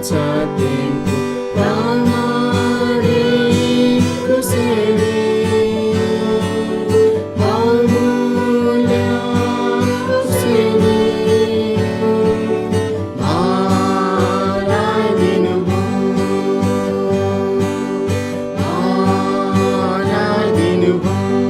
तिम्रो प्रामाणिक सेवी बहुमूल्य सेवी मलाई दिनुभयो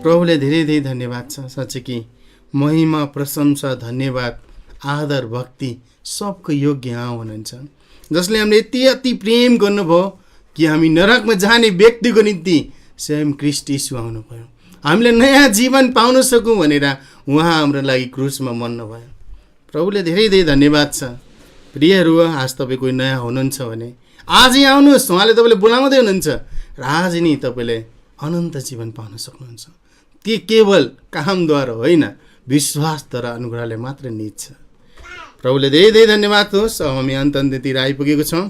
प्रभुले धेरै धेरै धन्यवाद छ। साँच्चै कि महिमा प्रशंसा धन्यवाद आदर भक्ति सबको योग्य हुनुहुन्छ, जसले हामीले यति अति प्रेम गर्नुभयो कि हामी नरकमा जाने व्यक्तिको निम्ति स्वयं ख्रीष्ट यीशु आउनुभयो, हामीले नयाँ जीवन पाउन सकौँ भनेर उहाँ हाम्रो लागि क्रुसमा मर्नुभयो। प्रभुले धेरै धेरै धन्यवाद छ। प्रियहरू, आज तपाईँ कोही नयाँ हुनुहुन्छ भने आजै आउनुहोस्, उहाँले तपाईँले बोलाउँदै हुनुहुन्छ र आज नै तपाईँले अनन्त जीवन पाउन सक्नुहुन्छ। ती केवल कामद्वारा होइन, विश्वासद्वारा अनुग्रहले मात्र निज छ। प्रभुले धेरै धेरै धन्यवाद होस्। अब हामी अन्त्यतिर आइपुगेको छौँ।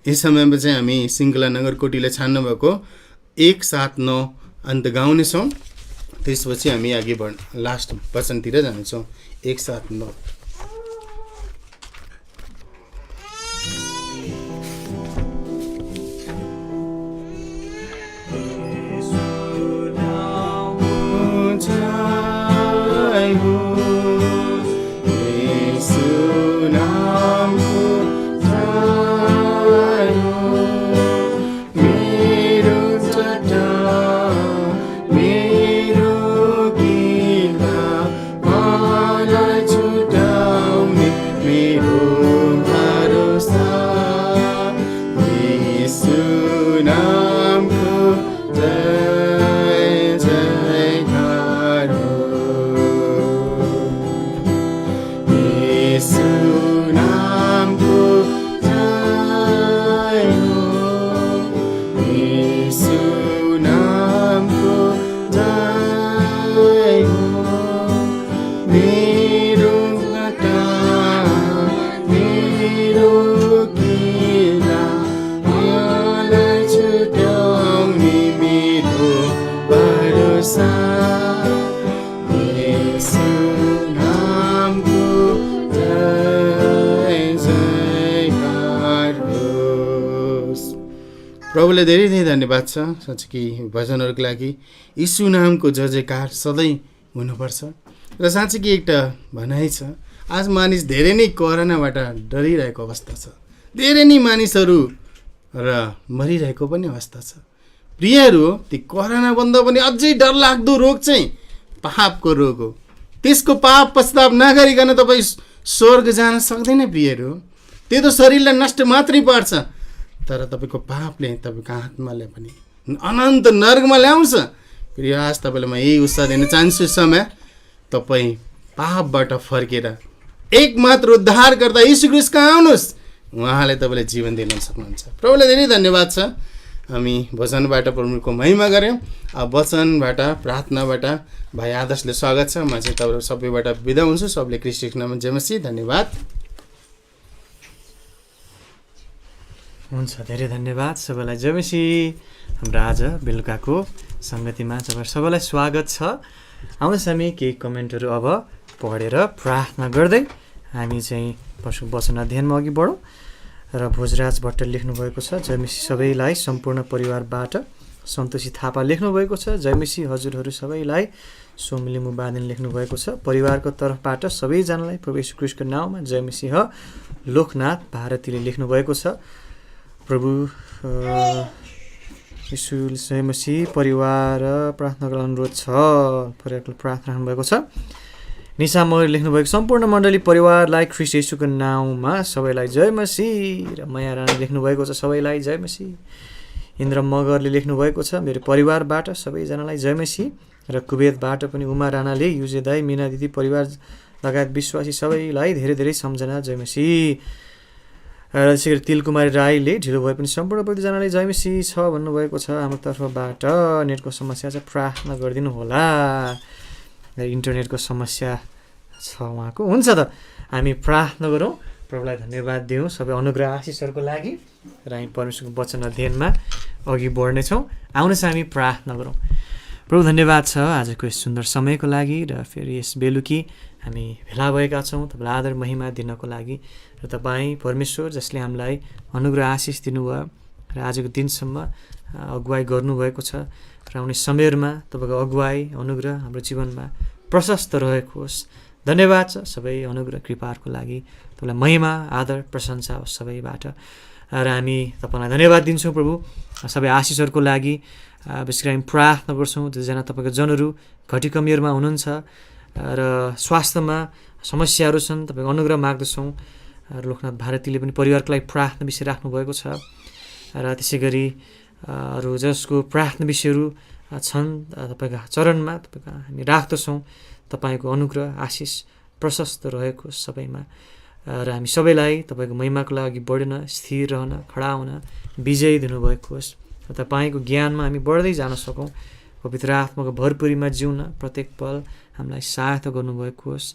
यस समयमा चाहिँ हामी सिङ्गला नगरकोटीले छान्नुभएको 179 अन्त गाउनेछौँ। त्यसपछि हामी अघि लास्ट वचनतिर जानेछौँ। 179 प्रभुले धेरै धेरै धन्यवाद छ। साँच्चै कि भजनहरूको लागि यीशु नामको जय जयकार सधैँ हुनुपर्छ। र साँच्चै कि एउटा भनाइ छ, आज मानिस धेरै नै कोरोनाबाट डरिरहेको अवस्था छ, धेरै नै मानिसहरू र मरिरहेको पनि अवस्था छ। प्रियहरू, ती कोरोनाभन्दा पनि अझै डरलाग्दो रोग चाहिँ पापको रोग हो। त्यसको पाप पश्चाताप नगरिकन तपाईँ स्वर्ग जान सक्दैन प्रियहरू। त्यो त शरीरलाई नष्ट मात्रै पार्छ, तर तपाईँको पापले तपाईँको आत्मालाई पनि अनन्त नर्कमा ल्याउँछ। प्रिय, आज तपाईँलाई म यही उत्साह दिन चाहन्छु, समय तपाईँ पापबाट फर्केर एकमात्र उद्धारकर्ता यीशु ख्रीष्ट कहाँ आउनुहोस्, उहाँले तपाईँलाई जीवन दिन सक्नुहुन्छ। प्रभुलाई धेरै धन्यवाद छ। हामी वचनबाट प्रभुको महिमा गऱ्यौँ। अब वचनबाट प्रार्थनाबाट भाइ आदर्शले स्वागत छ। म चाहिँ तपाईँहरू सबैबाट बिदा हुन्छु। सबले ख्रीष्टको नाममा जय मसीह। धन्यवाद। हुन्छ, धेरै धन्यवाद सबैलाई। जय मसीह। हाम्रो आज बेलुकाको सङ्गतिमा सबैलाई स्वागत छ। आउनुहोस् हामी केही कमेन्टहरू अब पढेर प्रार्थना गर्दै हामी चाहिँ वचन अध्ययनमा अघि बढौँ। र भोजराज भट्ट लेख्नुभएको छ, जय मसीह सबैलाई। सम्पूर्ण परिवारबाट सन्तोषी थापा लेख्नुभएको छ, जय मसीह हजुरहरू सबैलाई। सोमलिमु बादेन लेख्नुभएको छ, परिवारको तर्फबाट सबैजनालाई प्रभु यीशु ख्रीष्टको नाउँमा जय मसीह। लोकनाथ भारतीले लेख्नुभएको छ, प्रभु यीशु जय मसीह परिवार प्रार्थना गर्न अनुरोध छ। परिवारको प्रार्थना गर्नुभएको छ। निशा मगर लेख्नुभएको, सम्पूर्ण मण्डली परिवारलाई ख्रीष्ट यीशुको नाउँमा सबैलाई जय मसीह। र माया रानी लेख्नुभएको छ, सबैलाई जय मसीह। इन्द्र मगरले लेख्नुभएको छ, मेरो परिवारबाट सबैजनालाई जय मसीह। र कुवेतबाट पनि उमा राणाले युजे दाई, मिना दिदी, परिवार लगायत विश्वासी सबैलाई धेरै धेरै सम्झना, जयमसी। र त्यसै गरी तिलकुमारी राईले ढिलो भए पनि सम्पूर्ण प्रतिजनाले जयमसी छ भन्नुभएको छ। हाम्रो तर्फबाट नेटको समस्या छ, प्रार्थना गरिदिनु होला। इन्टरनेटको समस्या छ उहाँको। हुन्छ त हामी प्रार्थना गरौँ, प्रभुलाई धन्यवाद दिउँ सबै अनुग्रह आशिषहरूको लागि, र हामी परमेश्वरको वचन अध्ययनमा अघि बढ्नेछौँ। आउनुहोस् हामी प्रार्थना गरौँ। प्रभु धन्यवाद छ आजको यस सुन्दर समयको लागि, र फेरि यस बेलुकी हामी भेला भएका छौँ तपाईँलाई आदर महिमा दिनको लागि। र तपाईँ परमेश्वर जसले हामीलाई अनुग्रह आशिष दिनुभयो र आजको दिनसम्म अगुवाई गर्नुभएको छ, र आउने समयहरूमा तपाईँको अगुवाई अनुग्रह हाम्रो जीवनमा प्रशस्त रहेको होस्। धन्यवाद छ सबै अनुग्रह कृपाहरूको लागि। तपाईँलाई महिमा आदर प्रशंसा होस् सबैबाट, र हामी तपाईँलाई धन्यवाद दिन्छौँ प्रभु सबै आशिषहरूको लागि। विशेष गरी हामी प्रार्थना गर्छौँ जतिजना तपाईँको जनहरू घटी कमीहरूमा हुनुहुन्छ र स्वास्थ्यमा समस्याहरू छन्, तपाईँको अनुग्रह माग्दछौँ। र लोकनाथ भारतीले पनि परिवारको लागि प्रार्थना विषय राख्नुभएको छ, र त्यसै गरी अरू जसको प्रार्थना विषयहरू छन् तपाईँको चरणमा तपाईँको हामी राख्दछौँ। तपाईँको अनुग्रह आशिष प्रशस्त रहेको सबैमा, र हामी सबैलाई तपाईँको महिमाको लागि बढ्न, स्थिर रहन, खडा हुन, विजय दिनुभएको होस्। र तपाईँको ज्ञानमा हामी बढ्दै जान सकौँ, पवित्र आत्माको भरपुरीमा जिउन प्रत्येक पल हामीलाई सहायता गर्नुभएको होस्।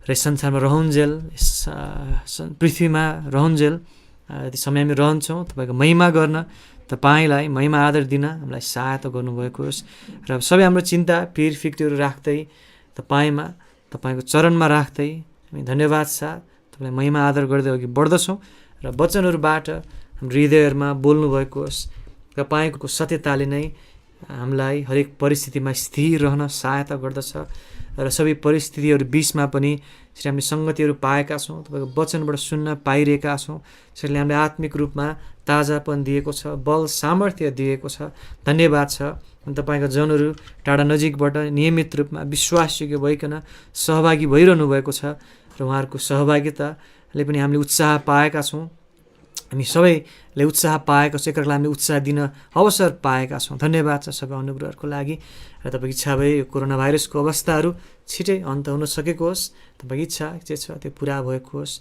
र यस संसारमा रहन्जेल, पृथ्वीमा रहन्जेल यति समय हामी रहन्छौँ तपाईँको महिमा गर्न, तपाईँलाई महिमा आदर दिन हामीलाई सहायता गर्नुभएको होस्। र सबै हाम्रो चिन्ता पिर फिक्रीहरू राख्दै तपाईँमा, तपाईँको चरणमा राख्दै हामी धन्यवाद साथ तपाईँलाई महिमा आदर गर्दै अघि बढ्दछौँ। र वचनहरूबाट हाम्रो हृदयहरूमा बोल्नुभएको होस्। तपाईँको सत्यताले नै हामीलाई हरेक परिस्थितिमा स्थिर रहन सहायता गर्दछ, र सबै परिस्थितिहरू बिचमा पनि यसरी हामीले सङ्गतिहरू पाएका छौँ, तपाईँको वचनबाट सुन्न पाइरहेका छौँ। यसरी हामीलाई आत्मिक रूपमा ताजापन दिएको छ, बल सामर्थ्य दिएको छ। धन्यवाद छ। तपाईँका जनहरू टाढा नजिकबाट नियमित रूपमा विश्वासयोग्य भइकन सहभागी भइरहनु भएको छ, र उहाँहरूको सहभागिताले पनि हामीले उत्साह पाएका छौँ। हामी सबैले उत्साह पाएको छ, एकअर्कालाई हामीले उत्साह दिन अवसर पाएका छौँ। धन्यवाद छ सबै अनुग्रहहरूको लागि। र तपाईँको इच्छा भए यो कोरोना भाइरसको अवस्थाहरू छिटै अन्त हुन सकेको होस्। तपाईँको इच्छा जे छ त्यो पुरा भएको होस्,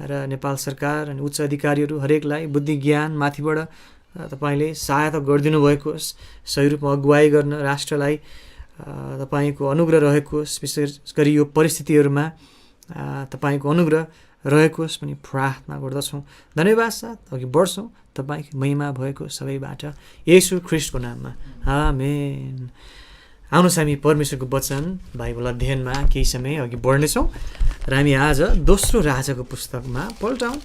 र नेपाल सरकार अनि उच्च अधिकारीहरू हरेकलाई बुद्धि ज्ञान माथिबाट तपाईँले सहायता गरिदिनु भएको होस्। सही रूपमा अगुवाई गर्न राष्ट्रलाई तपाईँको अनुग्रह रहेको होस्। विशेष गरी यो परिस्थितिहरूमा तपाईँको अनुग्रह रहेको होस् पनि प्रार्थना गर्दछौँ। धन्यवाद साथ अघि बढ्छौँ तपाईँको महिमा भएको सबैबाट, येशू ख्रीष्टको नाममा, आमेन। आउनुहोस् हामी परमेश्वरको वचन बाइबल अध्ययनमा केही समय अघि बढ्नेछौँ, र हामी आज दोस्रो राजाको पुस्तकमा पल्टाउँ।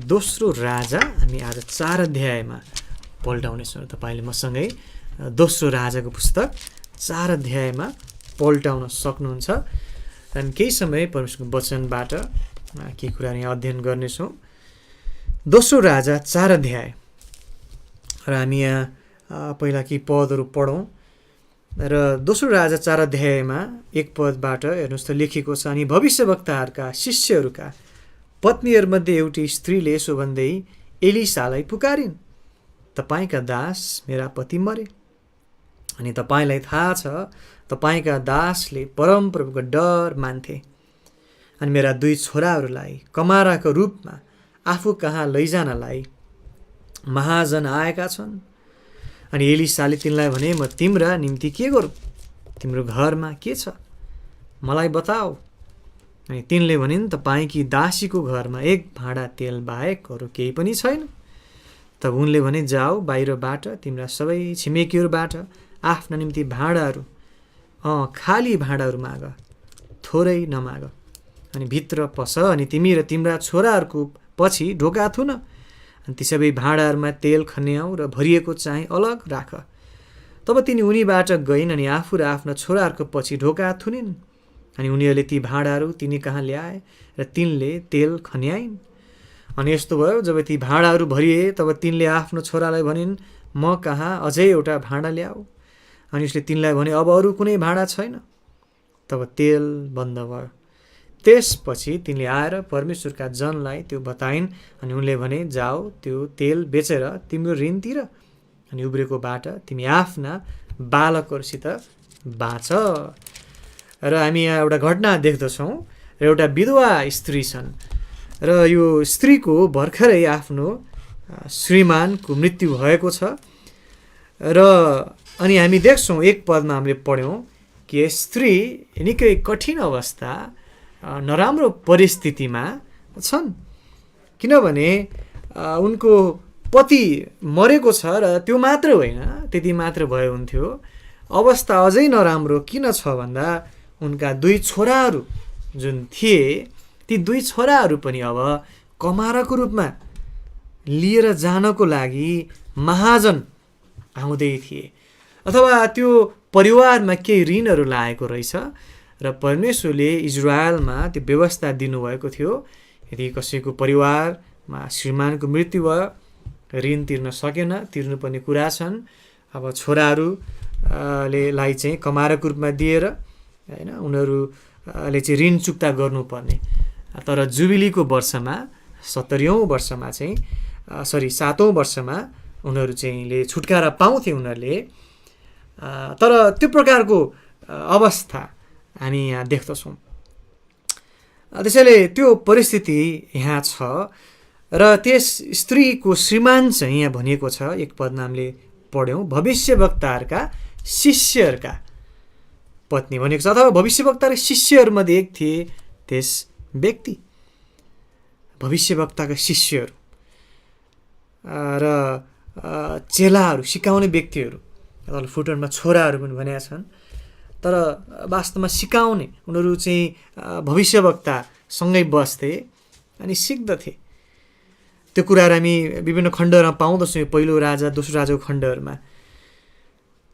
दोस्रो राजा हामी आज 4 अध्यायमा पल्टाउनेछौँ। तपाईँले मसँगै दोस्रो राजाको पुस्तक 4 अध्यायमा पल्टाउन सक्नुहुन्छ। र हामी केही समय परमेश्वरको वचनबाट केही कुराहरू यहाँ अध्ययन गर्नेछौँ। दोस्रो राजा 4 अध्याय, र हामी यहाँ पहिला केही पदहरू पढौँ। र दोस्रो राजा 4 अध्यायमा 1 पदबाट हेर्नुहोस् त लेखेको छ, अनि भविष्यवक्ताहरूका शिष्यहरूका पत्नीहरूमध्ये एउटी स्त्रीले यसो भन्दै एलिसालाई पुकारिन्, तपाईँका दास मेरा पति मरे, अनि तपाईँलाई थाहा छ तपाईँका दासले परमप्रभुको डर मान्थे, अनि मेरा 2 छोराहरूलाई कमाराको रूपमा आफू कहाँ लैजानलाई महाजन आएका छन्। अनि एलिसाले तिनलाई भने, म तिम्रा निम्ति के गरौँ? तिम्रो घरमा के छ? मलाई बताऊ। अनि तिनले भनिन्, तपाईँकी दासीको घरमा 1 भाँडा तेल बाहेक अरू केही पनि छैन। तब उनले भने, जाऊ बाहिरबाट तिम्रा सबै छिमेकीहरूबाट आफ्ना निम्ति भाँडाहरू, खाली भाँडाहरू माग, थोरै नमाग, अनि भित्र पस, अनि तिमी र तिम्रा छोराहरूको पछि ढोका थुन, अनि ती सबै भाँडाहरूमा तेल खन्याऊ र भरिएको चाहिँ अलग राख। तब तिनी उनीबाट गइन्, अनि आफू र आफ्ना छोराहरूको पछि ढोका थुनिन्। अनि उनीहरूले ती भाँडाहरू तिनी कहाँ ल्याए र तिनले तेल खन्याइन्। अनि यस्तो भयो, जब ती भाँडाहरू भरिए तब तिनले आफ्नो छोरालाई भनिन्, म कहाँ अझै एउटा भाँडा ल्याऊ। अनि उसले तिनलाई भने, अब अरू कुनै भाँडा छैन। तब तेल बन्द भयो। त्यसपछि तिनले आएर परमेश्वरका जनलाई त्यो बताइन्। अनि उनले भने, जाऊ त्यो तेल बेचेर तिम्रो ऋण तिर, अनि उब्रेकोबाट तिमी आफ्ना बालकहरूसित बाँच। र हामी यहाँ एउटा घटना देख्दछौँ र एउटा विधवा स्त्री छन् र यो स्त्रीको भर्खरै आफ्नो श्रीमानको मृत्यु भएको छ र अनि हामी देख्छौँ एक पदमा हामीले पढ्यौँ कि स्त्री निकै कठिन अवस्था नराम्रो परिस्थितिमा छन्, किनभने उनको पति मरेको छ र त्यो मात्र होइन, त्यति मात्र भए हुन्थ्यो, अवस्था अझै नराम्रो किन छ भन्दा उनका 2 छोराहरू जुन थिए ती 2 छोराहरू पनि अब कमाराको रूपमा लिएर जानको लागि महाजन आउँदै थिए, अथवा त्यो परिवारमा केही ऋणहरू लागेको रहेछ र परमेश्वरले इजरायलमा त्यो व्यवस्था दिनुभएको थियो, यदि कसैको परिवारमा श्रीमानको मृत्यु भयो, ऋण तिर्न सकेन, तिर्नुपर्ने कुरा छन्, अब छोराहरूले चाहिँ कमाराको रूपमा दिएर होइन उनीहरूले चाहिँ ऋण चुक्ता गर्नुपर्ने। तर जुबिलीको वर्षमा 70औँ वर्षमा चाहिँ 7औँ वर्षमा उनीहरू चाहिँ छुटकारा पाउँथे उनीहरूले। तर त्यो प्रकारको अवस्था हामी यहाँ देख्दछौँ। त्यसैले त्यो परिस्थिति यहाँ छ र त्यस स्त्रीको श्रीमान चाहिँ यहाँ भनिएको छ एक पदमा हामीले पढ्यौँ, भविष्यवक्ताहरूका शिष्यहरूका पत्नी भनेको छ, अथवा भविष्यवक्ताका शिष्यहरूमध्ये एक थिए त्यस व्यक्ति, भविष्यवक्ताका शिष्यहरू र चेलाहरू, सिकाउने व्यक्तिहरू, फुटरमा छोराहरू पनि भनेका छन्, तर वास्तवमा सिकाउने उनीहरू चाहिँ भविष्यवक्तासँगै बस्थे अनि सिक्दथे। त्यो कुराहरू हामी विभिन्न खण्डहरूमा पाउँदछौँ, पहिलो राजा दोस्रो राजाको खण्डहरूमा।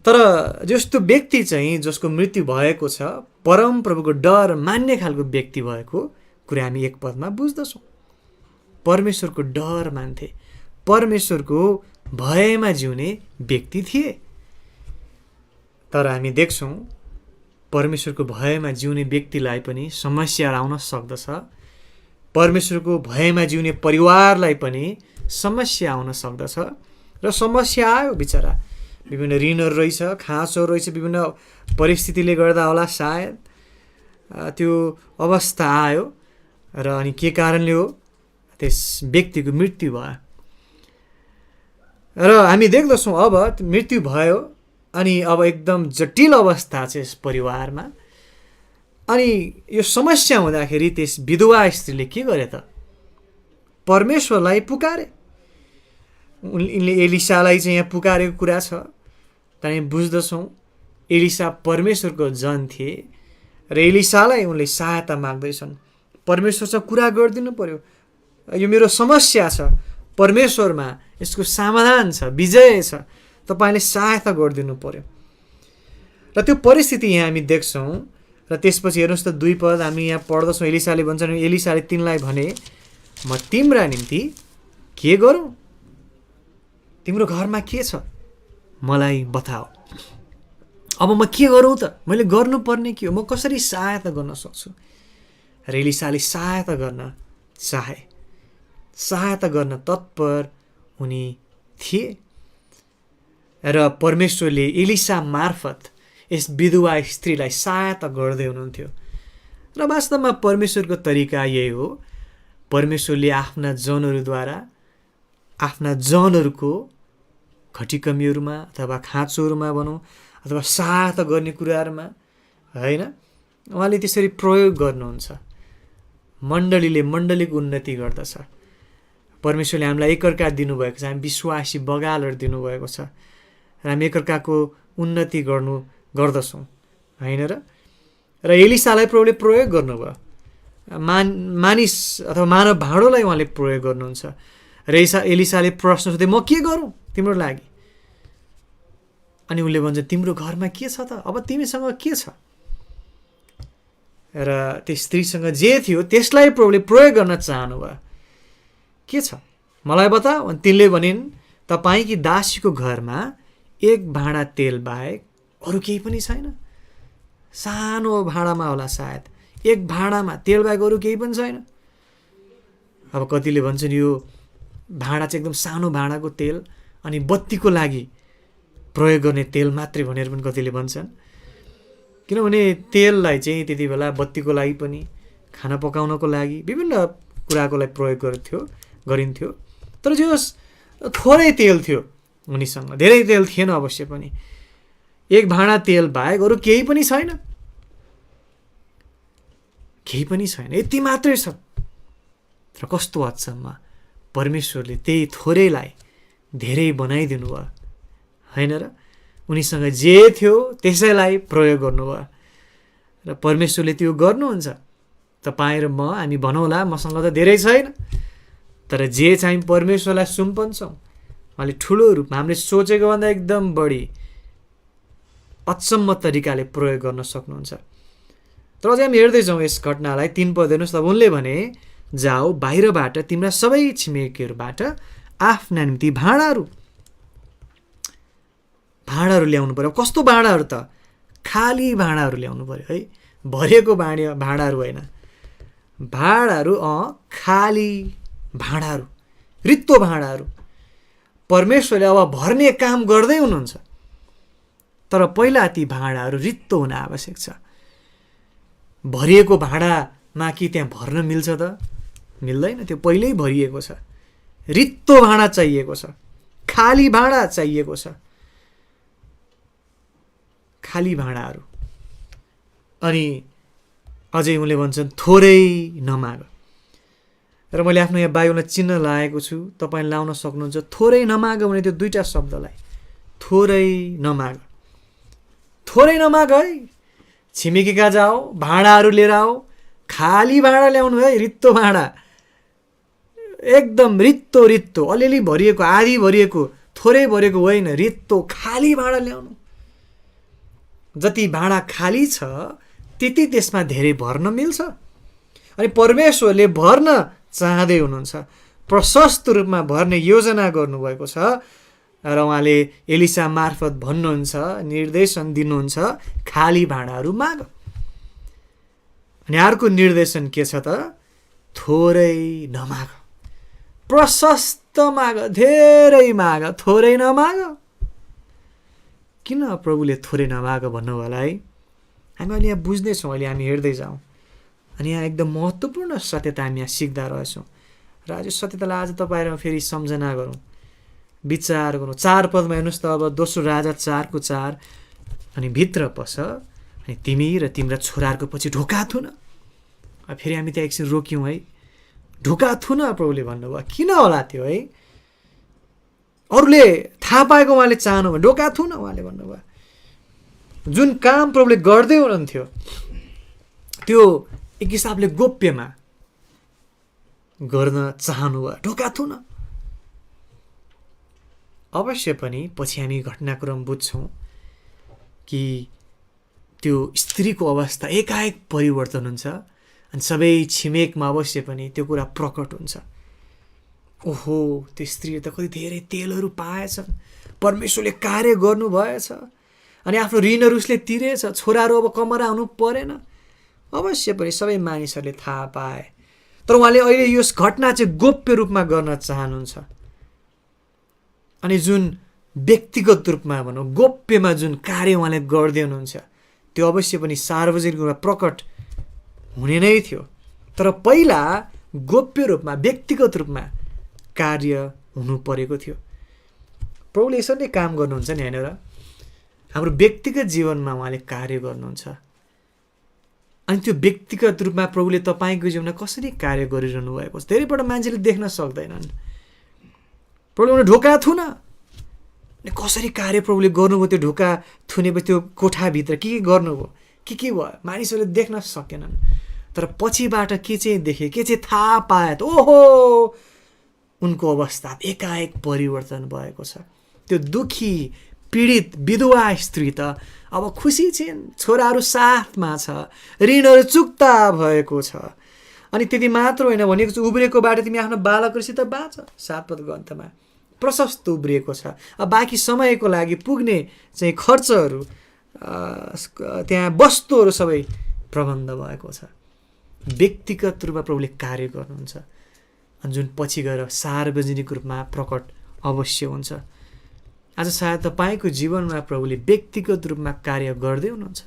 तर जस्तो व्यक्ति चाहिँ जसको मृत्यु भएको छ, परम प्रभुको डर मान्ने खालको व्यक्ति भएको कुरा हामी एक पदमा बुझ्दछौँ। परमेश्वरको डर मान्थे, परमेश्वरको भयमा जिउने व्यक्ति थिए। तर हामी देख्छौँ परमेश्वरको भयमा जिउने व्यक्तिलाई पनि समस्या आउन सक्दछ, परमेश्वरको भयमा जिउने परिवारलाई पनि समस्या आउन सक्दछ र समस्या आयो बिचरा। विभिन्न ऋणहरू रहेछ, खाँचोहरू रहेछ, विभिन्न परिस्थितिले गर्दा होला सायद त्यो अवस्था आयो र अनि के कारणले हो, त्यस व्यक्तिको मृत्यु भयो र हामी देख्दछौँ अब मृत्यु भयो अनि अब एकदम जटिल अवस्था छ यस परिवारमा। अनि यो समस्या हुँदाखेरि त्यस विधवा स्त्रीले के गरे त, परमेश्वरलाई पुकारे। उनले एलिसालाई चाहिँ यहाँ पुकारेको कुरा छ, हामी बुझ्दछौँ एलिसा परमेश्वरको जन थिए र एलिसालाई उनले सहायता माग्दैछन्, परमेश्वरसँग कुरा गरिदिनु पर्यो, यो मेरो समस्या छ, परमेश्वरमा यसको समाधान छ, विजय छ, तपाईँले सहायता गरिदिनु पर्यो। र त्यो परिस्थिति यहाँ हामी देख्छौँ। र त्यसपछि हेर्नुहोस् त 2 पद हामी यहाँ पढ्दछौँ, एलिसाले भन्छन्, एलिसाले तिनलाई भने म तिम्रा निम्ति के गरौँ, तिम्रो घरमा के छ मलाई बताऊ, अब म के गरौँ त, मैले गर्नुपर्ने के हो, म कसरी सहायता गर्न सक्छु। र एलिसाले सहायता गर्न चाहे, सहायता गर्न तत्पर उनी थिए र परमेश्वरले एलिसा मार्फत यस विधवा स्त्रीलाई सहायता गर्दै हुनुहुन्थ्यो। र वास्तवमा परमेश्वरको तरिका यही हो, परमेश्वरले आफ्ना जनहरूद्वारा आफ्ना जनहरूको घटीकमीहरूमा अथवा खाँचोहरूमा भनौँ अथवा सहायता गर्ने कुराहरूमा होइन, उहाँले त्यसरी प्रयोग गर्नुहुन्छ। मण्डलीको उन्नति गर्दछ। परमेश्वरले हामीलाई एकअर्का दिनुभएको छ, हामी विश्वासी बगालहरू दिनुभएको छ र हामी एकअर्काको उन्नति गर्दछौँ होइन र एलिसालाई प्रभुले प्रयोग गर्नुभयो, मानिस अथवा मानव भाँडोलाई उहाँले प्रयोग गर्नुहुन्छ। र एलिसाले प्रश्न सोधे, म के गरौँ तिम्रो लागि, अनि उसले भन्छ तिम्रो घरमा के छ त, अब तिमीसँग के छ। र त्यस स्त्रीसँग जे थियो त्यसलाई प्रभुले प्रयोग गर्न चाहनुभयो, के छ मलाई बताऊ। अनि तिनले भनिन्, तपाईँकी दासीको घरमा 1 भाँडा तेल बाहेक अरू केही पनि छैन। सानो भाँडामा होला सायद, 1 भाँडामा तेल बाहेक अरू केही पनि छैन। अब कतिले भन्छन् यो भाँडा चाहिँ एकदम सानो भाँडाको तेल अनि बत्तीको लागि प्रयोग गर्ने तेल मात्रै भनेर पनि कतिले भन्छन्। किनभने तेललाई चाहिँ त्यति बेला बत्तीको लागि पनि, खाना पकाउनको लागि, विभिन्न कुराको लागि प्रयोग गरिन्थ्यो। तर जो थोरै तेल थियो उनीसँग, धेरै तेल थिएन अवश्य पनि। एक भाँडा तेल बाहेक अरू केही पनि छैन, यति मात्रै छ। तर कस्तो हदसम्म परमेश्वरले त्यही थोरैलाई धेरै बनाइदिनु भयो, होइन र? उनीसँग जे थियो त्यसैलाई प्रयोग गर्नुभयो। र परमेश्वरले त्यो गर्नुहुन्छ। तपाईँ र म, हामी भनौँला मसँग त धेरै छैन, तर जे चाहिँ परमेश्वरलाई सुम्पन्छौँ, उहाँले ठुलो रूपमा हामीले सोचेको भन्दा एकदम बढी अचम्म तरिकाले प्रयोग गर्न सक्नुहुन्छ। तर अझै हामी हेर्दैछौँ यस घटनालाई। 3 पद हेर्नुहोस्। तब उनले भने, जाऊ, बाहिरबाट तिम्रा सबै छिमेकीहरूबाट आफ्ना निम्ति भाँडाहरू ल्याउनु पर्यो। कस्तो भाँडाहरू त? खाली भाँडाहरू ल्याउनु पर्यो है, भरिएको भाँडाहरू होइन। भाँडाहरू खाली भाँडाहरू, रित्तो भाँडाहरू। परमेश्वरले अब भर्ने काम गर्दै हुनुहुन्छ, तर पहिला ती भाँडाहरू रित्तो हुन आवश्यक छ। भरिएको भाँडामा कि त्यहाँ भर्न मिल्छ त? मिल्दैन, त्यो पहिल्यै भरिएको छ। रित्तो भाँडा चाहिएको छ, खाली भाँडा चाहिएको छ, खाली भाँडाहरू। अनि अझै उनले भन्छन्, थोरै नमाग। र मैले आफ्नो यहाँ बाइबलमा चिन्ह लगाएको छु, तपाईँ लाउन सक्नुहुन्छ। थोरै नमाग भने त्यो 2टा शब्दलाई, थोरै नमाग। थोरै नमाग है, छिमेकी कहाँ जाओ, भाँडाहरू लिएर आओ, खाली भाँडा ल्याउनु है, रित्तो भाँडा, एकदम रित्तो, अलिअलि भरिएको, आधी भरिएको, थोरै भरिएको होइन, रित्तो खाली भाँडा ल्याउनु। जति भाँडा खाली छ त्यति त्यसमा धेरै भर्न मिल्छ। अनि परमेश्वरले भर्न चाहँदै हुनुहुन्छ, प्रशस्त रूपमा भर्ने योजना गर्नुभएको छ। र उहाँले एलिसा मार्फत भन्नुहुन्छ, निर्देशन दिनुहुन्छ, खाली भाँडाहरू माग। अनि अर्को निर्देशन के छ त? थोरै नमाग, प्रशस्त माग, धेरै माग, थोरै नमाग। किन प्रभुले थोरै नमाग भन्नुभयो होला है? हामी अहिले यहाँ बुझ्दैछौँ, अहिले हामी हेर्दै जाउँ। अनि यहाँ एकदम महत्त्वपूर्ण सत्यता हामी यहाँ सिक्दा रहेछौँ। र आज सत्यतालाई आज तपाईँ फेरि सम्झना गरौँ, विचार गरौँ। 4 पदमा हेर्नुहोस् त। अब दोस्रो राजा 4को 4, अनि भित्र पस, अनि तिमी र तिम्रा छोराहरूको पछि ढोका थुन। फेरि हामी त्यहाँ एकछिन रोक्यौँ है। ढोका थुन प्रभुले भन्नुभयो, किन होला त्यो है? अरूले थाहा पाएको उहाँले चाहनु भयो, ढोका थुन उहाँले भन्नुभयो। जुन काम प्रभुले गर्दै हुनुहुन्थ्यो त्यो एक हिसाबले गोप्यमा गर्न चाहनु भयो, ढोका थुन। अवश्य पनि पछि हामी घटनाक्रम बुझ्छौँ कि त्यो स्त्रीको अवस्था एकाएक परिवर्तन हुन्छ, अनि सबै छिमेकमा अवश्य पनि त्यो कुरा प्रकट हुन्छ। ओहो, त्यो स्त्रीले त कति धेरै तेलहरू पाएछन्, परमेश्वरले कार्य गर्नुभएछ, अनि आफ्नो ऋणहरू उसले तिरेछ, छोराहरू अब कमरा हुनु परेन। अवश्य पनि सबै मानिसहरूले थाहा पाए। तर उहाँले अहिले यो घटना चाहिँ गोप्य रूपमा गर्न चाहनुहुन्छ। अनि जुन व्यक्तिगत रूपमा भनौँ, गोप्यमा जुन कार्य उहाँले गर्दै हुनुहुन्छ त्यो अवश्य पनि सार्वजनिक रूपमा प्रकट हुने नै थियो। तर पहिला गोप्य रूपमा, व्यक्तिगत रूपमा कार्य हुनु परेको थियो। प्रभुले यसरी नै काम गर्नुहुन्छ नि, होइन र? हाम्रो व्यक्तिगत जीवनमा उहाँले कार्य गर्नुहुन्छ। अनि त्यो व्यक्तिगत रूपमा प्रभुले तपाईँको जीवनमा कसरी कार्य गरिरहनु भएको छ धेरैपल्ट मान्छेले देख्न सक्दैनन्। प्रभुले ढोका थुन, कसरी कार्य प्रभुले गर्नुभयो, त्यो ढोका थुनेपछि त्यो कोठाभित्र के गर्नुभयो, के भयो, मानिसहरूले देख्न सकेनन्। तर पछिबाट के चाहिँ देखे, के चाहिँ थाहा पाए त ओहो, उनको अवस्था एकाएक परिवर्तन भएको छ। त्यो दुखी पीडित विधवा स्त्री त अब खुसी छिन्, छोराहरू साथमा छ, ऋणहरू चुक्ता भएको छ। अनि त्यति मात्र होइन, भनेको चाहिँ उब्रिएको बाटो तिमी आफ्नो बालकहरूसित बाँच। 7 पद ग्रन्थमा प्रशस्त उब्रिएको छ। अब बाँकी समयको लागि पुग्ने चाहिँ खर्चहरू, त्यहाँ वस्तुहरू सबै प्रबन्ध भएको छ। व्यक्तिगत रूपमा प्रभुले कार्य गर्नुहुन्छ, अनि जुन पछि गएर सार्वजनिक रूपमा प्रकट अवश्य हुन्छ। आज सायद तपाईँको जीवनमा प्रभुले व्यक्तिगत रूपमा कार्य गर्दै हुनुहुन्छ।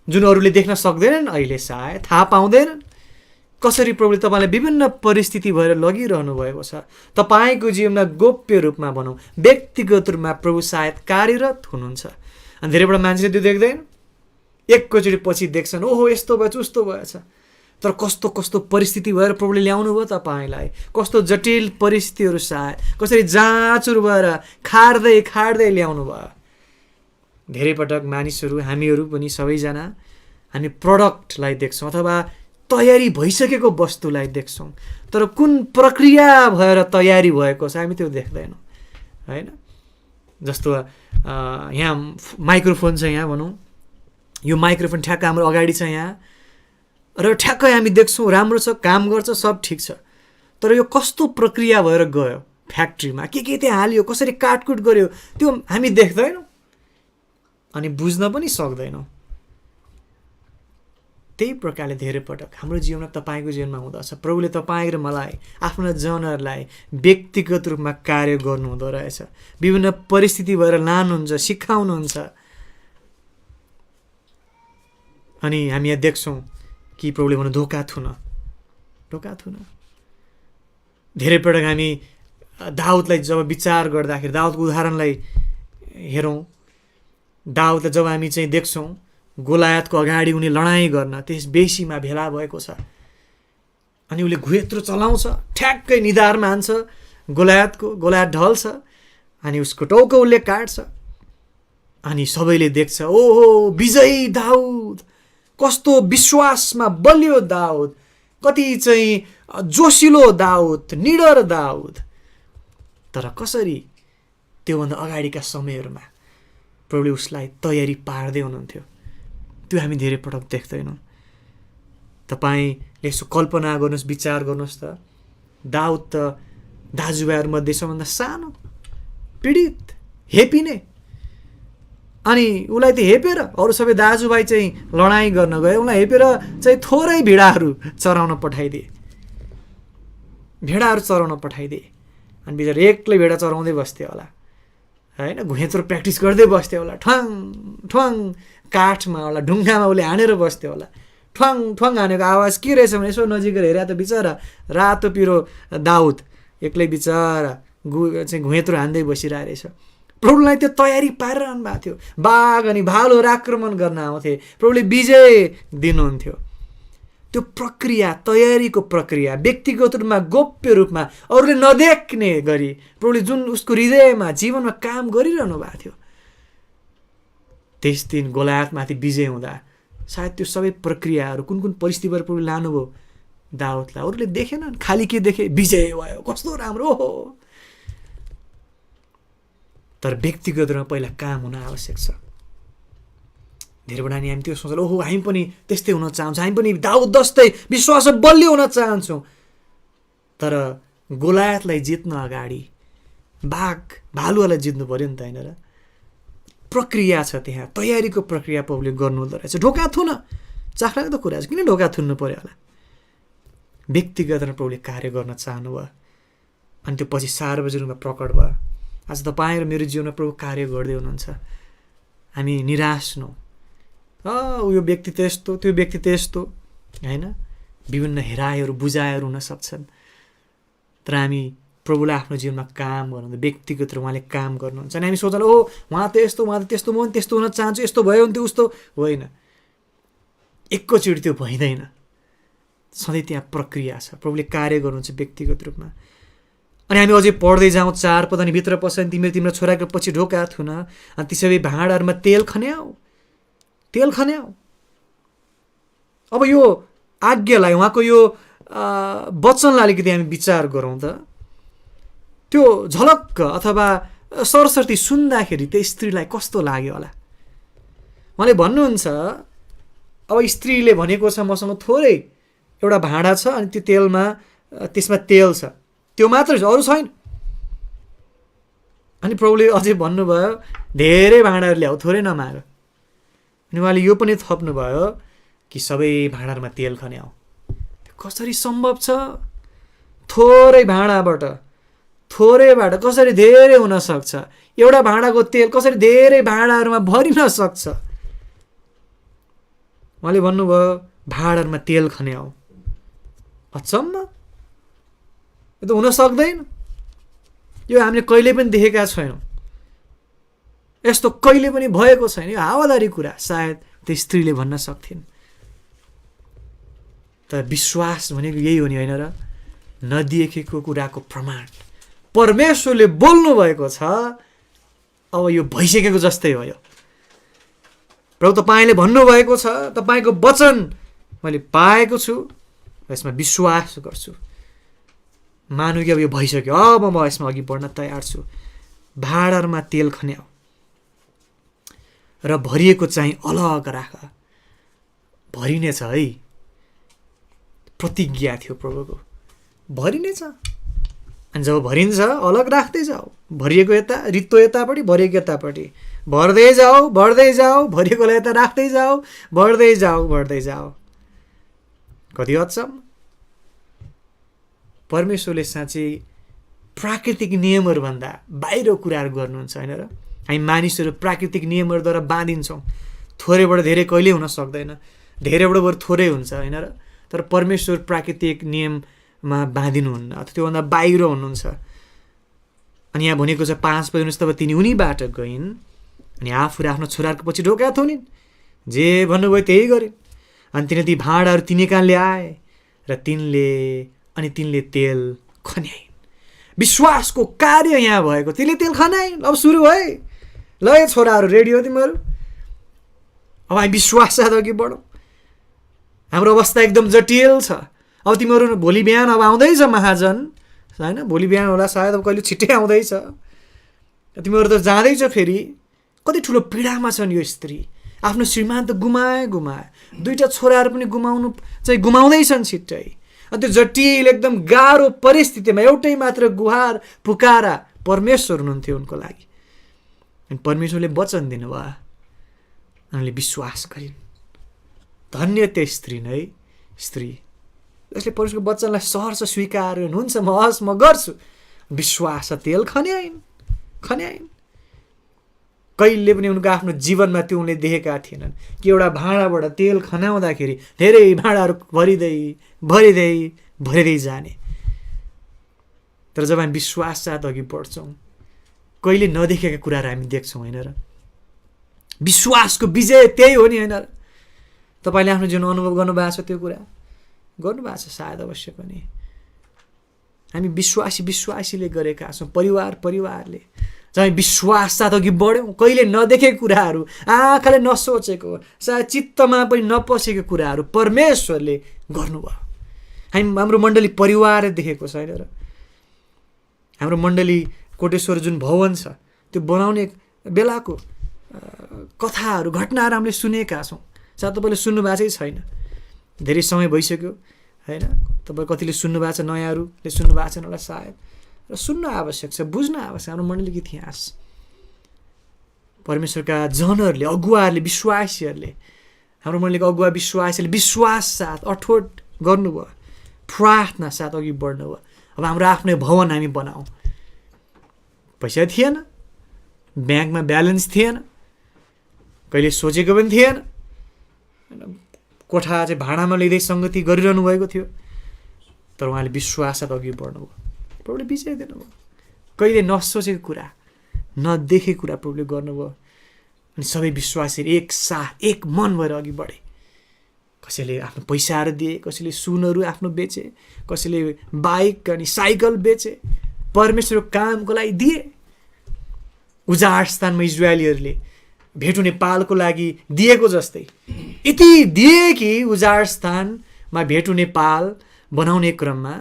जुन अरूले देख्न सक्दैनन्, अहिले सायद थाहा पाउँदैनन्। कसरी प्रभुले तपाईँलाई विभिन्न परिस्थिति भएर लगिरहनु भएको छ। तपाईँको जीवनमा गोप्य रूपमा भनौँ, व्यक्तिगत रूपमा प्रभु सायद कार्यरत हुनुहुन्छ। अनि धेरैबाट मान्छेले त्यो देख्दैन, एकैचोटि पछि देख्छन्, ओहो यस्तो भएछ उस्तो भएछ। तर कस्तो कस्तो परिस्थिति भएर प्रभुले ल्याउनु भयो तपाईँलाई, कस्तो जटिल परिस्थितिहरू सायद कसरी जाँचुर भएर खाड्दै खाड्दै ल्याउनु भयो। धेरै पटक मानिसहरू, हामीहरू पनि सबैजना हामी प्रडक्टलाई देख्छौँ अथवा तयारी भइसकेको वस्तुलाई देख्छौँ, तर कुन प्रक्रिया भएर तयारी भएको छ हामी त्यो देख्दैनौँ, होइन। जस्तो यहाँ माइक्रोफोन छ, यहाँ भनौँ यो माइक्रोफोन ठ्याक्क हाम्रो अगाडि छ यहाँ, र ठ्याक्कै हामी देख्छौँ राम्रो छ, काम गर्छ, सब ठिक छ। तर यो कस्तो प्रक्रिया भएर गयो फ्याक्ट्रीमा, के त्यहाँ हाल्यो, कसरी काटकुट गर्यो, त्यो हामी देख्दैनौँ अनि बुझ्न पनि सक्दैनौँ। त्यही प्रकारले धेरै पटक हाम्रो जीवनमा, तपाईँको जीवनमा हुँदछ। प्रभुले तपाईँ र मलाई, आफ्ना जनहरूलाई व्यक्तिगत रूपमा कार्य गर्नुहुँदो रहेछ। विभिन्न परिस्थिति भएर लानुहुन्छ, सिकाउनुहुन्छ। अनि हामी यहाँ देख्छौँ कि प्रभुले भन्नु धोका थुन। धेरै पटक हामी दाउदलाई जब विचार गर्दाखेरि, दाउदको उदाहरणलाई हेरौँ, दाउदलाई जब हामी चाहिँ देख्छौँ गोलायतको अगाडि उनी लडाइँ गर्न त्यस बेसीमा भेला भएको छ, अनि उसले घुयत्रो चलाउँछ, ठ्याक्कै निधारमा हान्छ गोलायत ढल्छ, अनि उसको टाउको उसले काट्छ। अनि सबैले देख्छ, ओहो विजयी दाउद, कस्तो विश्वासमा बलियो दाउद, कति चाहिँ जोसिलो दाउद, निडर दाउद। तर कसरी त्योभन्दा अगाडिका समयहरूमा प्रभुले उसलाई तयारी पार्दै हुनुहुन्थ्यो, त्यो हामी धेरै पटक देख्दैनौँ। तपाईँले यसो कल्पना गर्नुहोस्, विचार गर्नुहोस् त, दाउद त दाजुभाइहरूमध्ये सबभन्दा सानो, पीडित, हेपिने, अनि उसलाई त हेपेर अरू सबै दाजुभाइ चाहिँ लडाइँ गर्न गए, उसलाई हेपेर चाहिँ थोरै भेडाहरू चराउन पठाइदिए, अनि बिचरा एक्लै भेडा चराउँदै बस्थ्यो होला, होइन। घुइँचो प्र्याक्टिस गर्दै बस्थ्यो होला, ठ्वाङ ठ्वाङ काठमा होला, ढुङ्गामा उसले हानेर बस्थ्यो होला। ठ्वाङ ठ्वाङ हानेको आवाज के रहेछ भने यसो नजिकै हेरे त बिचरा रातो पिरो दाउद एक्लै बिचरा चाहिँ घुइँत्रो हान्दै बसिरहेको रहेछ। प्रभुलाई त्यो तयारी पारिरहनु भएको थियो। बाघ अनि भालुहरू आक्रमण गर्न आउँथे, प्रभुले विजय दिनुहुन्थ्यो। त्यो प्रक्रिया, तयारीको प्रक्रिया, व्यक्तिगत रूपमा, गोप्य रूपमा, अरूले नदेख्ने गरी प्रभुले जुन उसको हृदयमा, जीवनमा काम गरिरहनु भएको थियो। त्यस दिन गोलायतमाथि विजय हुँदा सायद त्यो सबै प्रक्रियाहरू, कुन कुन परिस्थितिबाट प्रभुले लानुभयो दाउदलाई, अरूले देखेनन्। खालि के देखे? विजय भयो, कस्तो राम्रो हो। तर व्यक्तिगत रूपमा पहिला काम हुन आवश्यक छ। धेरै बेला हामी त्यो सोच्छौँ, ओहो हामी पनि त्यस्तै हुन चाहन्छौँ, हामी पनि दाउद जस्तै विश्वास बलियो हुन चाहन्छौँ। तर गोलायतलाई जित्न अगाडि बाघ भालुहरूलाई जित्नु पऱ्यो नि त, होइन र? प्रक्रिया छ त्यहाँ, तयारीको प्रक्रिया प्रभुले गर्नुहुँदो रहेछ। ढोका थुन, चाखलाग्दो कुरा छ, किन ढोका थुन्नु पऱ्यो होला? व्यक्तिगत रूपमा प्रभुले कार्य गर्न चाहनुभयो, अनि त्यो पछि सार्वजनिक रूपमा प्रकट भयो। आज तपाईँ र मेरो जीवनमा प्रभु कार्य गर्दै हुनुहुन्छ। हामी निराश नहौँ, यो व्यक्ति त यस्तो, त्यो व्यक्ति त यस्तो, होइन। विभिन्न हेराइहरू, बुझाइहरू हुन सक्छन्, तर हामी प्रभुलाई आफ्नो जीवनमा काम गर्नुहुन्छ, व्यक्तिगत रूपमा उहाँले काम गर्नुहुन्छ। अनि हामी सोच्छौँ, ओ उहाँ त यस्तो, उहाँ त त्यस्तो, म पनि त्यस्तो हुन चाहन्छु, यस्तो भयो भने त्यो उस्तो होइन। एकैचोटि त्यो भइँदैन, सधैँ त्यहाँ प्रक्रिया छ। प्रभुले कार्य गर्नुहुन्छ व्यक्तिगत रूपमा। अनि हामी अझै पढ्दै जाउँ 4 पद, अनि भित्र पस्छ, तिम्रो छोराको पछि ढोका थुन, अनि ती सबै भाँडाहरूमा तेल खन्याऊ। अब यो आज्ञालाई, उहाँको यो वचनलाई अलिकति हामी विचार गरौँ त। त्यो झलक्क अथवा सरस्वती सुन्दाखेरि त्यो स्त्रीलाई कस्तो लाग्यो होला? उहाँले भन्नुहुन्छ, अब स्त्रीले भनेको छ मसँग थोरै एउटा भाँडा छ, अनि त्यो त्यसमा तेल छ, त्यो मात्रै छ, अरू छैन। अनि प्रभुले अझै भन्नुभयो, धेरै भाँडाहरू ल्याऊ, थोरै नमाग। अनि उहाँले यो पनि थप्नुभयो कि सबै भाँडाहरूमा तेल खन्याऊ। कसरी सम्भव छ? थोरै भाँडाबाट कसरी धेरै हुन सक्छ? एउटा भाँडाको तेल कसरी धेरै भाँडाहरूमा भरिन सक्छ? उहाँले भन्नुभयो भाँडामा तेल खन्याऊ। अचम्म, यो त हुन सक्दैन, यो हामीले कहिले पनि देखेका छैनौँ, यस्तो कहिले पनि भएको छैन, यो हावादारी कुरा सायद त्यो स्त्रीले भन्न सक्थिन्। तर विश्वास भनेको यही हो नि, होइन र? नदिएकेको कुराको प्रमाण। परमेश्वरले बोल्नु भएको छ, अब यो भइसकेको जस्तै हो। यो प्रभु तपाईँले भन्नुभएको छ, तपाईँको वचन मैले पाएको छु, यसमा विश्वास गर्छु, मानु कि अब यो भइसक्यो, अब म यसमा अघि बढ्न तयार छु। भाँडामा तेल खन्याऊ र भरिएको चाहिँ अलग राख। भरिनेछ है, प्रतिज्ञा थियो प्रभुको, भरिनेछ। अनि जब भरिन्छ अलग राख्दै जाऊ, भरिएको यता, रित्तो यतापट्टि, भरिएको यतापट्टि, भर्दै जाऊ, भर्दै जाऊ, भरिएकोलाई यता राख्दै जाऊ, भर्दै जाऊ, भर्दै जाऊ। कति अचम्म! परमेश्वरले साँच्चै प्राकृतिक नियमहरूभन्दा बाहिर कुराहरू गर्नुहुन्छ, होइन र? हामी मानिसहरू प्राकृतिक नियमहरूद्वारा बाँधिन्छौँ। थोरैबाट धेरै कहिल्यै हुन सक्दैन, धेरैबाट बरु थोरै हुन्छ, होइन र? तर परमेश्वर प्राकृतिक नियममा बाँधिनुहुन्न, अथवा त्योभन्दा बाहिर हुनुहुन्छ। अनि यहाँ भनेको छ 5 पद, तब तिनी उनीबाट गइन् अनि आफू र आफ्नो छोराको पछि ढोका थुनिन्, जे भन्नुभयो त्यही गरिन्। अनि तिनी ती भाँडाहरू तिनी कहाँ ल्याए र तिनले तेल खन्याइन्। विश्वासको कार्य यहाँ भएको, तिनले तेल खन्याइन्। अब सुरु भए, ल छोराहरू रेडी हो तिमीहरू, अब हामी विश्वास साथ अघि बढौँ। हाम्रो अवस्था एकदम जटिल छ। अब तिमीहरू भोलि बिहान अब आउँदैछ महाजन, होइन? भोलि बिहान होला सायद, अब कहिले छिट्टै आउँदैछ, तिमीहरू त जाँदैछ। फेरि कति ठुलो पीडामा छन् यो स्त्री। आफ्नो श्रीमान त गुमाए, 2टा छोराहरू पनि गुमाउँदैछन् छिट्टै। अनि त्यो जटिल एकदम गाह्रो परिस्थितिमा एउटै मात्र गुहार पुकारा परमेश्वर हुनुहुन्थ्यो उनको लागि। अनि परमेश्वरले वचन दिनुभयो, उनले विश्वास गरिन्। धन्य त्यो स्त्री नै, स्त्री जसले परमेश्वरको वचनलाई सहर्ष स्वीकार गरिन्। हुन्छ, म हस्, म गर्छु। विश्वास तेल खन्याइन्। कहिले पनि उनको आफ्नो जीवनमा त्यो उनले देखेका थिएनन् कि एउटा भाँडाबाट तेल खनाउँदाखेरि धेरै भाँडाहरू भरिँदै जाने। तर जब हामी विश्वास साथ अघि बढ्छौँ, कहिले नदेखेका कुराहरू हामी देख्छौँ, होइन र? विश्वासको विजय त्यही हो नि, होइन र? तपाईँले आफ्नो जीवन अनुभव गर्नुभएको छ, त्यो कुरा गर्नुभएको छ सायद, अवश्य पनि। हामी विश्वासीले गरेका छौँ, परिवारले। जब हामी विश्वास साथ अघि बढ्यौँ, कहिले नदेखेको कुराहरू, आँखाले नसोचेको, सायद चित्तमा पनि नपसेको कुराहरू परमेश्वरले गर्नुभयो। हाम्रो मण्डली परिवार देखेको छ, होइन र? हाम्रो मण्डली कोटेश्वर जुन भवन छ, त्यो बनाउने बेलाको कथाहरू, घटनाहरू हामीले सुनेका छौँ। सायद तपाईँले सुन्नुभएको छैन, धेरै समय भइसक्यो, होइन? तपाईँ कतिले सुन्नुभएको छ, नयाँहरूले सुन्नुभएको छैन होला सायद, र सुन्न आवश्यक छ, बुझ्न आवश्यक। हाम्रो मण्डलीको इतिहास, परमेश्वरका जनहरूले, अगुवाहरूले, विश्वासीहरूले, हाम्रो मण्डलीको अगुवा विश्वासीले विश्वास साथ अठोट गर्नुभयो, प्रार्थना साथ अघि बढ्नुभयो। अब हाम्रो आफ्नै भवन हामी बनाऊ। पैसा थिएन, ब्याङ्कमा ब्यालेन्स थिएन, कहिले सोचेको पनि थिएन। कोठा चाहिँ भाडामा लिँदै सङ्गति गरिरहनु भएको थियो, तर उहाँले विश्वास साथ अघि बढ्नुभयो। प्रभुले विजय दिनुभयो। कहिले नसोचेको कुरा, नदेखेको कुरा प्रभुले गर्नुभयो। अनि सबै विश्वासीहरू एकसाथ एक मन भएर अघि बढे। कसैले आफ्नो पैसाहरू दिए, कसैले सुनहरू आफ्नो बेचे, कसैले बाइक अनि साइकल बेचे, परमेश्वरको कामको लागि दिए। उजाड स्थानमा इजरायलीहरूले भेटुने पालको लागि दिएको जस्तै यति दिए कि उजाड स्थानमा भेटुने पाल बनाउने क्रममा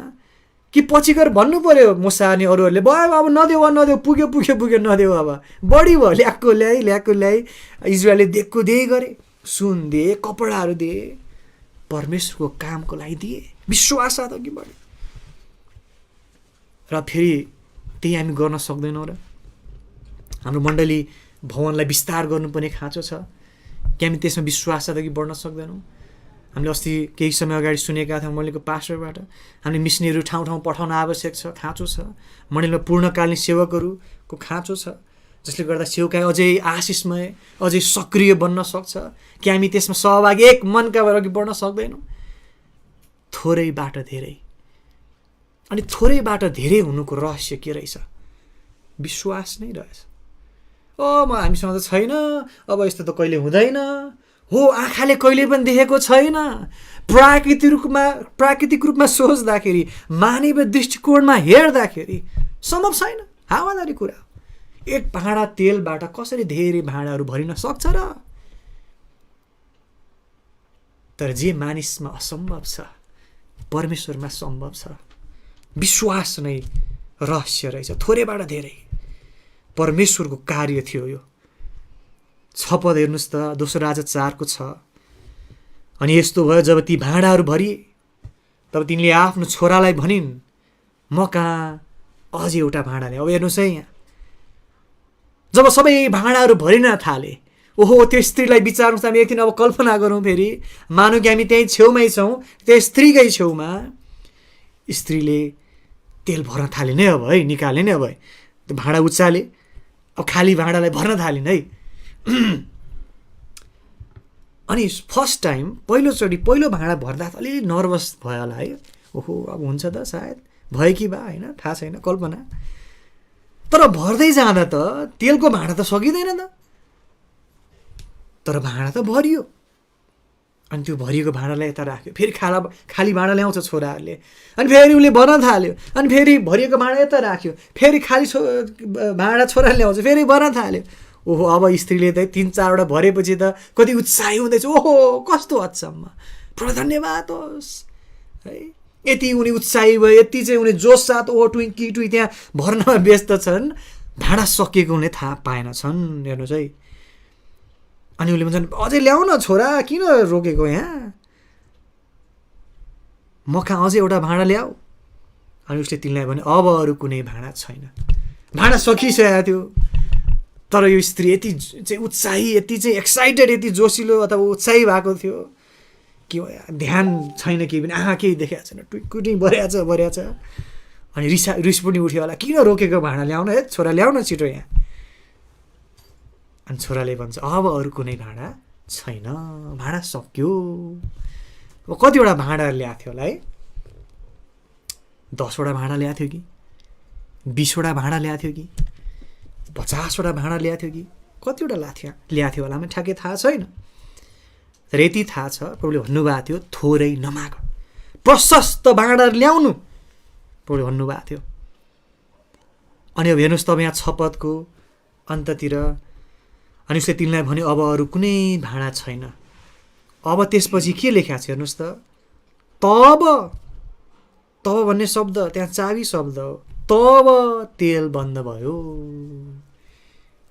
कि पछि गएर भन्नु पर्यो मुसा अनि अरूहरूले, भयो अब नदेऊ, पुग्यो नदेऊ, अब बढी भयो, ल्याएको ल्याइ इजरायलले दिएको दिए गरे, सुन दिए, कपडाहरू दिए, परमेश्वरको कामको लागि दिए, विश्वास साथ अघि बढे। र फेरि त्यही हामी गर्न सक्दैनौँ र? हाम्रो मण्डली भवनलाई विस्तार गर्नुपर्ने खाँचो छ कि हामी त्यसमा विश्वास साथ अघि बढ्न सक्दैनौँ? हामीले अस्ति केही समय अगाडि सुनेका थियौँ मण्डलीको पास्टरबाट, हामीले मिसनरीहरू ठाउँ ठाउँ पठाउन आवश्यक छ, खाँचो छ। मण्डलीमा पूर्णकालीन सेवकहरूको खाँचो छ। जसले गर्दा सेवकाई अझै आशिषमय, अझै सक्रिय बन्न सक्छ कि हामी त्यसमा सहभागी एक मनका भएर अघि बढ्न सक्दैनौँ। थोरैबाट धेरै, अनि थोरैबाट धेरै हुनुको रहस्य के रहेछ? विश्वास नै रहेछ। हामीसँग त छैन, अब यस्तो त कहिले हुँदैन, हो आँखाले कहिले पनि देखेको छैन, प्राकृतिक रूपमा सोच्दाखेरि, मानवीय दृष्टिकोणमा हेर्दाखेरि सम्भव छैन, हावादारी कुरा हो। एक भाँडा तेलबाट कसरी धेरै भाँडाहरू भरिन सक्छ र? तर जे मानिसमा असम्भव छ परमेश्वरमा सम्भव छ। विश्वास नै रहस्य रहेछ। थोरैबाट धेरै परमेश्वरको कार्य थियो यो। 6 पद हेर्नुहोस् त, दोस्रो राजा 4 को 6। अनि यस्तो भयो, जब ती भाँडाहरू भरिए तब तिनले आफ्नो छोरालाई भनिन्, म कहाँ अझै एउटा भाँडा ल्याऊ। अब हेर्नुहोस् है, यहाँ जब सबै भाँडाहरू भरिन थाले, ओहो त्यो स्त्रीलाई विचार्नुहोस्, हामी एकदिन अब कल्पना गरौँ फेरि, मानौँ कि हामी त्यहीँ छेउमै छौँ, त्यो स्त्रीकै छेउमा स्त्रीले तेल भर्न थालिन् है, अब है निकालेन, अब है त्यो भाँडा उचाले, अब खाली भाँडालाई भर्न थालिन् है। अनि फर्स्ट टाइम पहिलो भाँडा भर्दा त अलिक नर्भस भयो होला है, ओहो अब हुन्छ त सायद, भयो कि बा होइन, थाहा छैन, कल्पना। तर भर्दै जाँदा त तेलको भाँडा त सकिँदैन त, तर भाँडा त भरियो। अनि त्यो भरिएको भाँडालाई यता राख्यो, फेरि खाली भाँडा ल्याउँछ छोराहरूले, अनि फेरि उसले भर्न थाल्यो, अनि फेरि भरिएको भाँडा यता राख्यो, फेरि खाली भाँडा छोराले ल्याउँछ, फेरि भर्न थाल्यो। ओहो अब स्त्रीले त 3-4वटा भरेपछि त कति उत्साही हुँदैछ, ओहो कस्तो अचम्म, प्रभु धन्यवाद होस् है। यति उनी उत्साही भयो, यति चाहिँ उनी जोस साथ ओहो टुई त्यहाँ भर्नमा व्यस्त छन्, भाँडा सकिएको उनले थाहा पाएनछन्। हेर्नुहोस् है। अनि उसले भन्छन्, अझै ल्याउ न छोरा, किन रोकेको यहाँ, म कहाँ अझै एउटा भाँडा ल्याऊ। अनि उसले तिनलाई भने, अब अरू कुनै भाँडा छैन, भाँडा सकिसकेको थियो। तर यो स्त्री यति चाहिँ उत्साही, यति चाहिँ एक्साइटेड, यति जोसिलो अथवा उत्साही भएको थियो कि ध्यान छैन, केही पनि आँखा केही देखाएको छैन, टुइकुटी भरिया छ। अनि रिस पनि उठ्यो होला, किन रोकेको भाँडा ल्याउन, है छोरा ल्याउन छिटो यहाँ। अनि छोराले भन्छ, अब अरू कुनै भाँडा छैन, भाँडा सक्यो। अब कतिवटा भाँडाहरू ल्याएको थियो होला है, 10वटा भाँडा ल्याएको थियो कि 20वटा भाँडा ल्याएको थियो कि 50वटा भाँडा ल्याएको थियो कि कतिवटा ल्याएको थियो होला, मलाई ठ्याक्कै थाहा छैन। तर यति थाहा छ, प्रभुले भन्नुभएको थियो, थोरै नमाग, प्रशस्त भाँडाहरू ल्याउनु, प्रभुले भन्नुभएको थियो। अनि अब हेर्नुहोस् त, अब यहाँ 6 पदको अन्ततिर, अनि उसले तिनलाई भन्यो, अब अरू कुनै भाँडा छैन। अब त्यसपछि के लेखेको छ हेर्नुहोस् त, तब भन्ने शब्द त्यहाँ चाबी शब्द हो। तब तेल बन्द भयो।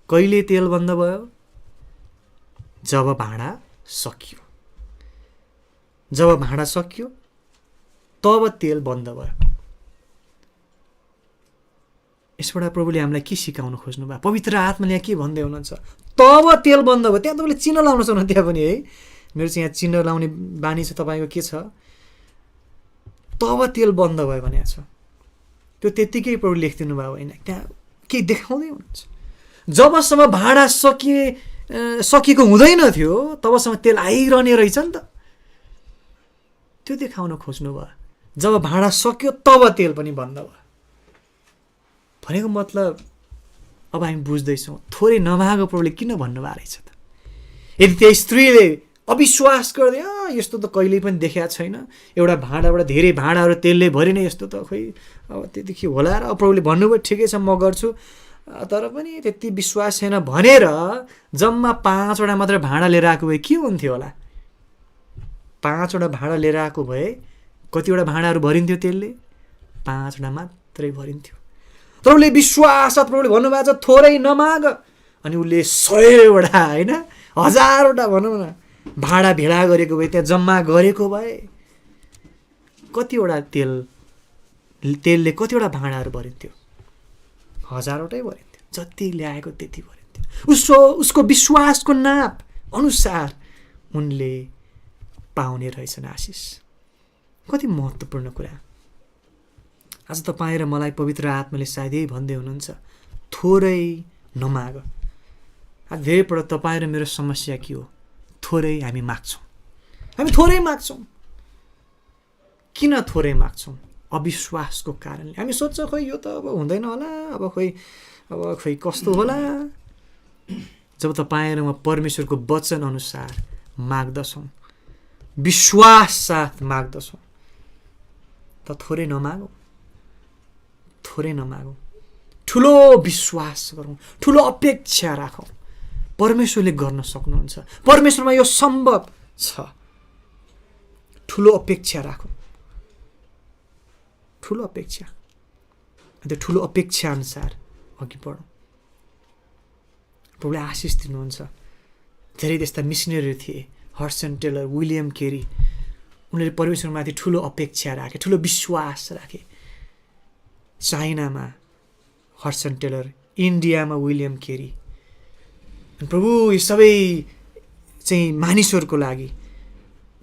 कहिले तेल बन्द भयो? जब भाँडा सकियो। जब भाँडा सकियो तब तेल बन्द भयो। यसबाट प्रभुले हामीलाई के सिकाउन खोज्नु भयो? पवित्र आत्माले यहाँ के भन्दै हुनुहुन्छ? तब तेल बन्द भयो। त्यहाँ तपाईँले चिन्ह लाउन सक्नु, त्यहाँ पनि है, मेरो चाहिँ यहाँ चिन्ह लाउने बानी छ। तपाईँको के छ? तब तेल बन्द भयो भनेको छ। त्यो त्यत्तिकै प्रभुले लेखिदिनु भयो होइन, त्यहाँ केही देखाउँदै हुनुहुन्छ। जबसम्म भाँडा सकिएको हुँदैन थियो तबसम्म तेल आइरहने रहेछ नि त, त्यो देखाउन खोज्नु भयो। जब भाँडा सक्यो तब तेल पनि बन्द भयो भनेको मतलब अब हामी बुझ्दैछौँ थोरै नमागो प्रभुले किन भन्नुभएको रहेछ त। यदि त्यो स्त्रीले अविश्वास गर्दै यस्तो त कहिल्यै पनि देखेको छैन, एउटा भाँडाबाट धेरै भाँडाहरू तेलले भरिने, यस्तो त खोइ अब त्यतिकै होला र प्रभुले भन्नुभयो ठिकै छ म गर्छु, तर पनि त्यति विश्वास छैन भनेर जम्मा 5वटा मात्र भाँडा लिएर आएको भए के हुन्थ्यो होला? 5वटा भाँडा लिएर आएको भए कतिवटा भाँडाहरू भरिन्थ्यो तेलले? 5वटा मात्रै भरिन्थ्यो। तर उसले विश्वासात प्रभुले भन्नुभएको छ थोरै नमाग, अनि उसले 100वटा होइन 1000वटा भनौँ न भाँडा भेडा गरेको भए, त्यहाँ जम्मा गरेको भए कतिवटा तेलले कतिवटा भाँडाहरू भरिन्थ्यो? 1000वटै भरिन्थ्यो। जति ल्याएको त्यति भरिन्थ्यो। उसको विश्वासको नाप अनुसार उनले पाउने रहेछन् आशिष। कति महत्त्वपूर्ण कुरा। आज तपाईँ र मलाई पवित्र आत्माले सायद यही भन्दै हुनुहुन्छ, थोरै नमाग। धेरैपल्ट तपाईँ र मेरो समस्या के हो? थोरै हामी माग्छौँ, हामी थोरै माग्छौँ। किन थोरै माग्छौँ? अविश्वासको कारणले। हामी सोध्छौँ खोइ यो त अब हुँदैन होला, अब खोइ कस्तो होला। जब तपाईँ र म परमेश्वरको वचन अनुसार माग्दछौँ, विश्वास साथ माग्दछौँ, त थोरै नमागौँ, थोरै नमागौँ, ठुलो विश्वास गरौँ, ठुलो अपेक्षा राखौँ। परमेश्वरले गर्न सक्नुहुन्छ, परमेश्वरमा यो सम्भव छ। ठुलो अपेक्षा राखौँ, ठुलो अपेक्षा, अन्त ठुलो अपेक्षा अनुसार अघि बढौँ। प्रभुले आशिष दिनुहुन्छ। धेरै त्यस्ता मिसनरीहरू थिए, हडसन टेलर, विलियम केरी। उनीहरूले परमेश्वरमाथि ठुलो अपेक्षा राखे, ठुलो विश्वास राखे। चाइनामा हडसन टेलर, इन्डियामा विलियम केरी। प्रभु यो सबै चाहिँ मानिसहरूको लागि,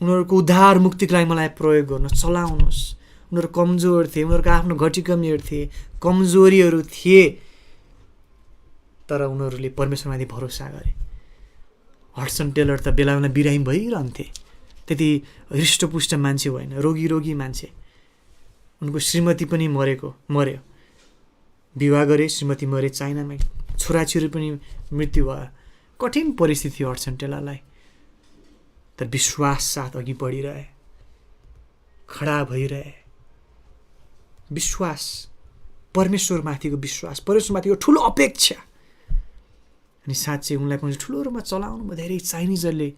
उनीहरूको उद्धार मुक्तिको लागि मलाई प्रयोग गर्नुहोस्, चलाउनुहोस्। उनीहरू कमजोर थिए, उनीहरूको आफ्नो घटी कमीहरू थिए, कमजोरीहरू थिए, तर उनीहरूले परमेश्वरमाथि भरोसा गरे। हडसन टेलर त बेला बेला बिरामी भइरहन्थे, त्यति हृष्टपुष्ट मान्छे होइन, रोगी मान्छे। उनको श्रीमती पनि मर्यो, विवाह गरे, श्रीमती मरे चाइनामा, छोराछोरी पनि मृत्यु भयो। कठिन परिस्थिति थियो हडसन टेलरलाई, तर विश्वास साथ अघि बढिरहे, खडा भइरहे। विश्वास, परमेश्वरमाथिको विश्वास, परमेश्वरमाथिको ठुलो अपेक्षा। अनि साँच्चै उनलाई पनि ठुलो रूपमा चलाउनु। धेरै चाइनिजहरूले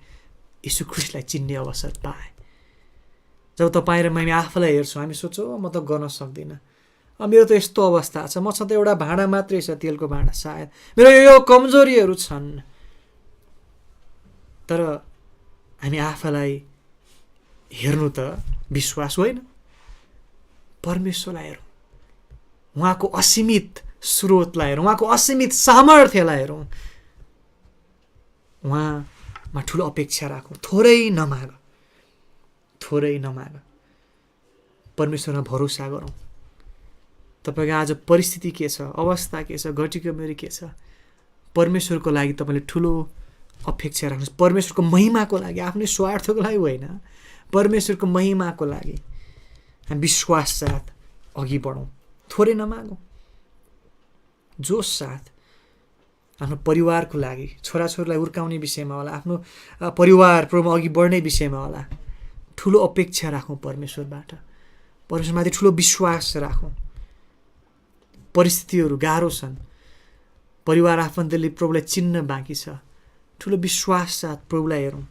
यीशु ख्रीष्टलाई चिन्ने अवसर पाए। जब तपाईँ र हामी आफूलाई हेर्छौँ, हामी सोच्छौँ म त गर्न सक्दिनँ, मेरो त यस्तो अवस्था छ, मसँग त एउटा भाँडा मात्रै छ, तेलको भाँडा, सायद मेरो यो कमजोरीहरू छन्। तर हामी आफूलाई हेर्नु त विश्वास होइन, परमेश्वरलाई हेरौँ, उहाँको असीमित स्रोतलाई हेरौँ, उहाँको असीमित सामर्थ्यलाई हेरौँ, उहाँमा ठुलो अपेक्षा राखौँ। थोरै नमाग, थोरै नमाग, परमेश्वरमा भरोसा गरौँ। तपाईँको आज परिस्थिति के छ, अवस्था के छ, घटी कमजोरी के छ, परमेश्वरको लागि तपाईँले ठुलो अपेक्षा राख्नुहोस्। परमेश्वरको महिमाको लागि, आफ्नै स्वार्थको लागि होइन, परमेश्वरको महिमाको लागि हामी विश्वास साथ अघि बढौँ। थोरै नमागौँ, जोस साथ आफ्नो परिवारको लागि, छोराछोरीलाई हुर्काउने विषयमा होला, आफ्नो परिवार प्रभुमा अघि बढ्ने विषयमा होला, ठुलो अपेक्षा राखौँ परमेश्वरबाट, परमेश्वरमाथि ठुलो विश्वास राखौँ। परिस्थितिहरू गाह्रो छन्, परिवार आफन्तले प्रभुलाई चिन्न बाँकी छ, ठुलो विश्वास साथ प्रभुलाई हेरौँ।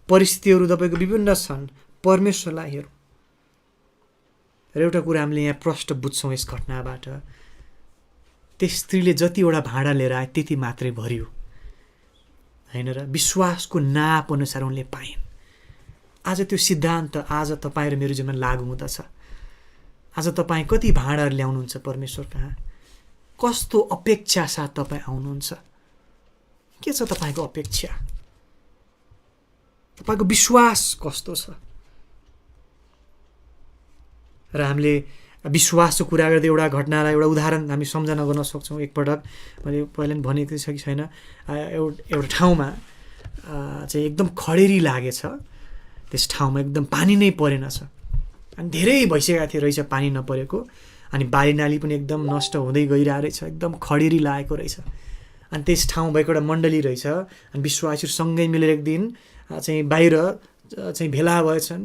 परिस्थितिहरू तपाईँको विभिन्न छन्, परमेश्वरलाई हेरौँ। र एउटा कुरा हामीले यहाँ प्रष्ट बुझ्छौँ यस घटनाबाट, त्यस स्त्रीले जतिवटा भाँडा लिएर आए त्यति मात्रै भरियो, होइन र? विश्वासको नाप अनुसार उनले पाइन्। आज त्यो सिद्धान्त आज तपाईँ र मेरो जीवनमा लागु हुँदछ। आज तपाईँ कति भाँडाहरू ल्याउनुहुन्छ परमेश्वर कहाँ? कस्तो अपेक्षा साथ तपाईँ आउनुहुन्छ? के छ तपाईँको अपेक्षा? तपाईँको विश्वास कस्तो छ? र हामीले विश्वासको कुरा गर्दै एउटा घटनालाई, एउटा उदाहरण हामी सम्झना गर्न सक्छौँ। एकपटक मैले पहिला पनि भनेको छ कि छैन, एउटा ठाउँमा चाहिँ एकदम खडेरी लागेछ। त्यस ठाउँमा एकदम पानी नै परेनछ, अनि धेरै भइसकेको थियो रहेछ पानी नपरेको। अनि बाली नाली पनि एकदम नष्ट हुँदै गइरहेको रहेछ, एकदम खडेरी लागेको रहेछ। अनि त्यस ठाउँ भएको एउटा मण्डली रहेछ, अनि विश्वासीहरू सँगै मिलेर एक दिन चाहिँ बाहिर चाहिँ भेला भएछन्।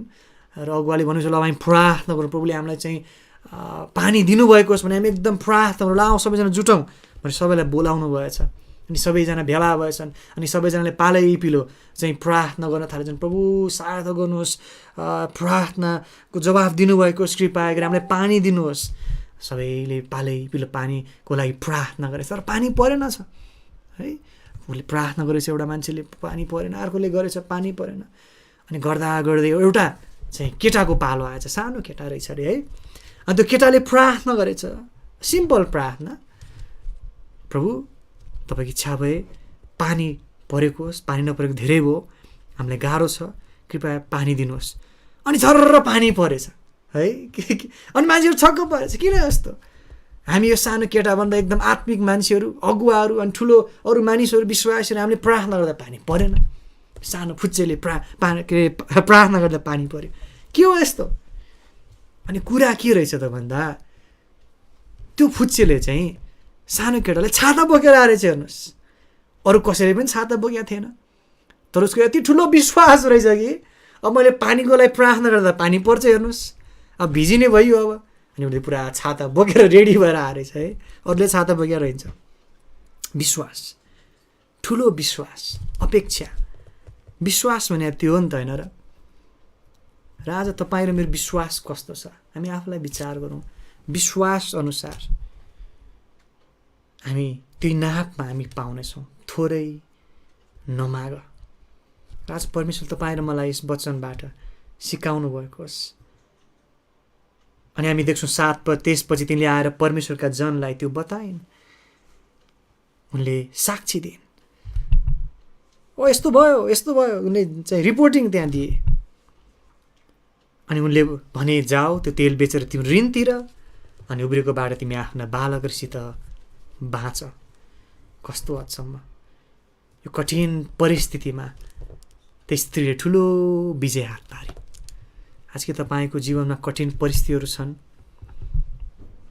र अगुवाले भन्नुहुन्छ, ल हामी प्रार्थना गरौँ, प्रभुले हामीलाई चाहिँ पानी दिनुभएको होस् भने हामी एकदम प्रार्थना गरौँ, ल आउँ सबैजना जुटौँ भने सबैलाई बोलाउनु भएछ। अनि सबैजना भेला भएछन्, अनि सबैजनाले पालै पिलो चाहिँ प्रार्थना गर्न थालेछन्, प्रभु सहायता गर्नुहोस्, प्रार्थनाको जवाफ दिनुभएको होस्, कृपा गरेर हामीलाई पानी दिनुहोस्। सबैले पालै पिलो पानीको लागि प्रार्थना गरेछ, तर पानी परेन छ है। उसले प्रार्थना गरेछ, एउटा मान्छेले पानी परेन, अर्कोले गरेछ पानी परेन। अनि गर्दा गर्दै एउटा चाहिँ केटाको पालो आएछ, सानो केटा रहेछ अरे है। अनि त्यो केटाले प्रार्थना गरेछ, सिम्पल प्रार्थना, प्रभु तपाईँको इच्छा भए पानी परेको होस्, पानी नपरेको धेरै भयो, हामीलाई गाह्रो छ, कृपया पानी दिनुहोस्। अनि झर्र पानी परेछ है। अनि मान्छेहरू छक्क परेछ, किन यस्तो? हामी यो सानो केटाभन्दा एकदम आत्मिक मान्छेहरू, अगुवाहरू अनि ठुलो अरू मानिसहरू, विश्वासीहरू, हामीले प्रार्थना गर्दा पानी परेन। सानो फुच्चेले प्रार्थना गर्दा पानी पर्यो। के हो यस्तो? अनि कुरा के रहेछ त भन्दा त्यो फुच्चेले चाहिँ सानो केटाले छाता बोकेर आएछ। हेर्नुहोस्, अरू कसैले पनि छाता बोकेको थिएन, तर उसको यति ठुलो विश्वास रहेछ कि अब मैले पानीको लागि प्रार्थना गर्दा पानी पर्छ। हेर्नुहोस्, अब भिजिने भयो। अब अनि उसले पुरा छाता बोकेर रेडी भएर आएछ है। अरूले छाता बोकेर रहन्छ। विश्वास, ठुलो विश्वास, अपेक्षा। विश्वास भने त्यो हो नि त, होइन र? आज तपाईँ र मेरो विश्वास कस्तो छ? हामी आफूलाई विचार गरौँ। विश्वास अनुसार हामी त्यो नापमा हामी पाउनेछौँ। थोरै नमाग। आज परमेश्वर तपाईँ र मलाई यस वचनबाट सिकाउनु भएको होस्। अनि हामी देख्छौँ 7 पद, त्यसपछि तिनले आएर परमेश्वरका जनलाई त्यो बताइन्। उनले साक्षी दिइन्। ओ यस्तो भयो, यस्तो भयो। उनले चाहिँ रिपोर्टिङ त्यहाँ दिए। अनि उनले भने, जाऊ त्यो तेल बेचेर तिम्रो ऋण तिर अनि उब्रेकोबाट तिमी आफ्ना बालकहरूसित बाँच। कस्तो अचम्म! यो कठिन परिस्थितिमा त्यो स्त्रीले ठुलो विजय हात पारे। आज के तपाईँको जीवनमा कठिन परिस्थितिहरू छन्?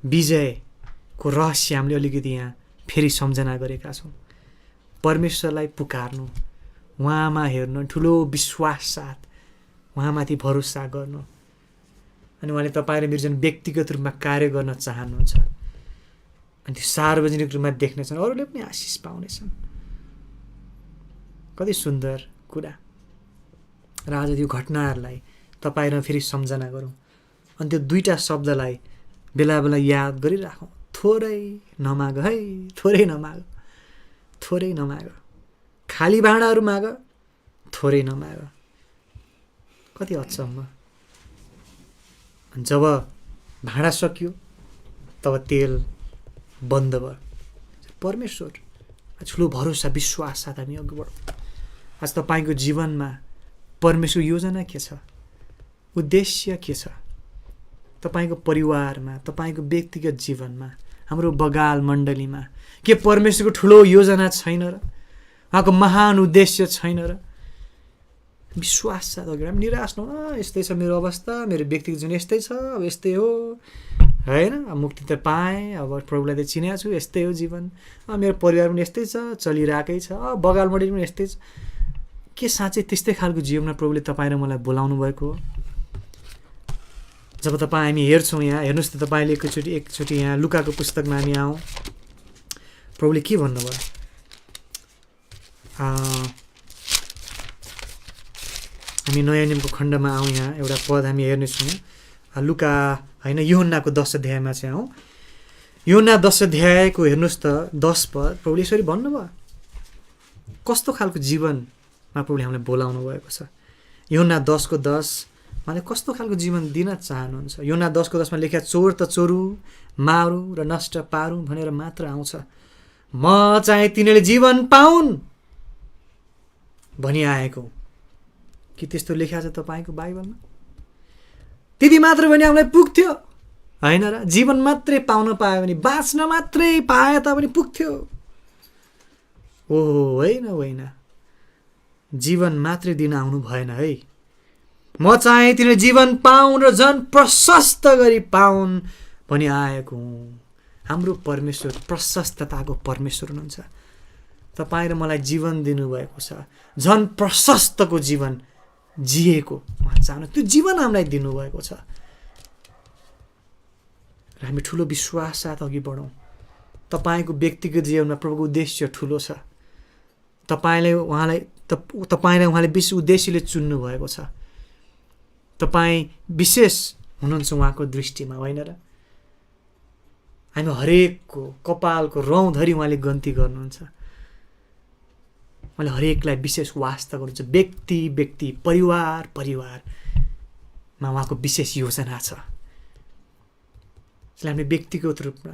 विजयको रहस्य हामीले अलिकति यहाँ फेरि सम्झना गरेका छौँ। परमेश्वरलाई पुकार्नु, उहाँमा हेर्नु, ठुलो विश्वास साथ उहाँमाथि भरोसा गर्नु। अनि उहाँले तपाईँ र मेरो जुन व्यक्तिगत रूपमा कार्य गर्न चाहनुहुन्छ अनि त्यो सार्वजनिक रूपमा देख्नेछन्, अरूले पनि आशिष पाउनेछन्। कति सुन्दर कुरा। र आज त्यो घटनाहरूलाई तपाईँ र फेरि सम्झना गरौँ। अनि त्यो दुईवटा शब्दलाई बेला बेला याद गरिराखौँ। थोरै नमाग है, थोरै नमाग, थोरै नमाग। खाली भाँडाहरू माग, थोरै नमाग। कति अचम्म! जब भाँडा सकियो तब तेल बन्द भयो। परमेश्वर ठुलो भरोसा, विश्वास साथ हामी अघि बढौँ। आज तपाईँको जीवनमा परमेश्वर योजना के छ? उद्देश्य के छ? तपाईँको परिवारमा, तपाईँको व्यक्तिगत जीवनमा, हाम्रो बगाल मण्डलीमा के परमेश्वरको ठुलो योजना छैन र? उहाँको महान उद्देश्य छैन र? विश्वास साथ अघि हामी निराश नहुँ। यस्तै छ मेरो अवस्था, मेरो व्यक्तिगत जीवन यस्तै छ, अब यस्तै हो, होइन? अब मुक्ति त पाएँ, अब प्रभुलाई त चिनेको छु, यस्तै हो जीवन। मेरो परिवार पनि यस्तै छ, चलिरहेकै छ, बगाल मण्डली पनि यस्तै छ। के साँच्चै त्यस्तै खालको जीवनमा प्रभुले तपाईँ र मलाई बोलाउनु भएको हो? जब हामी हेर्छौँ यहाँ, हेर्नुहोस् त, तपाईँले एकचोटि यहाँ लुकाको पुस्तकमा हामी आउँ। प्रभुले के भन्नुभयो? हामी नयाँ नियमको खण्डमा आउँ। यहाँ एउटा पद हामी हेर्नेछौँ। लुका होइन, यूहन्नाको 10 अध्यायमा चाहिँ आउँ। यूहन्ना 10 अध्यायको हेर्नुहोस् त 10 पद। प्रभुले यसरी भन्नुभयो। कस्तो खालको जीवनमा प्रभुले हामीलाई बोलाउनु भएको छ? यूहन्ना 10:10 उहाँले कस्तो खालको जीवन दिन चाहनुहुन्छ? यूहन्ना 10:10 लेखेको, चोर त चोरु, मारु र नष्ट पारु भनेर मात्र आउँछ, म चाहिँ तिनीहरूले जीवन पाउन् भनी आएको। के त्यस्तो लेखा छ तपाईँको बाइबलमा? त्यति मात्र भने हामीलाई पुग्थ्यो, होइन र? जीवन मात्रै पाउन पायो भने, बाँच्न मात्रै पाए तापनि पुग्थ्यो। ओहो, होइन होइन, जीवन मात्रै दिन आउनु भएन है। म चाहिँ तिनीहरूले जीवन पाउन् र झन् प्रशस्त गरी पाउन् भनी आएको हुँ। हाम्रो परमेश्वर प्रशस्तताको परमेश्वर हुनुहुन्छ। तपाईँ र मलाई जीवन दिनुभएको छ, झन् प्रशस्तको जीवन जिएको उहाँ चाहनु, त्यो जीवन हामीलाई दिनुभएको छ। र हामी ठुलो विश्वास साथ अघि बढौँ। तपाईँको व्यक्तिगत जीवनमा प्रभुको उद्देश्य ठुलो छ। तपाईँलाई उहाँले विशेष उद्देश्यले चुन्नु भएको छ। तपाईँ विशेष हुनुहुन्छ उहाँको दृष्टिमा, होइन र? हामी हरेकको कपालको रौँधरि उहाँले गन्ती गर्नुहुन्छ। उहाँले हरेकलाई विशेष वास्ता गर्नुहुन्छ। व्यक्ति परिवारमा उहाँको विशेष योजना छ। यसलाई हामीले व्यक्तिगत रूपमा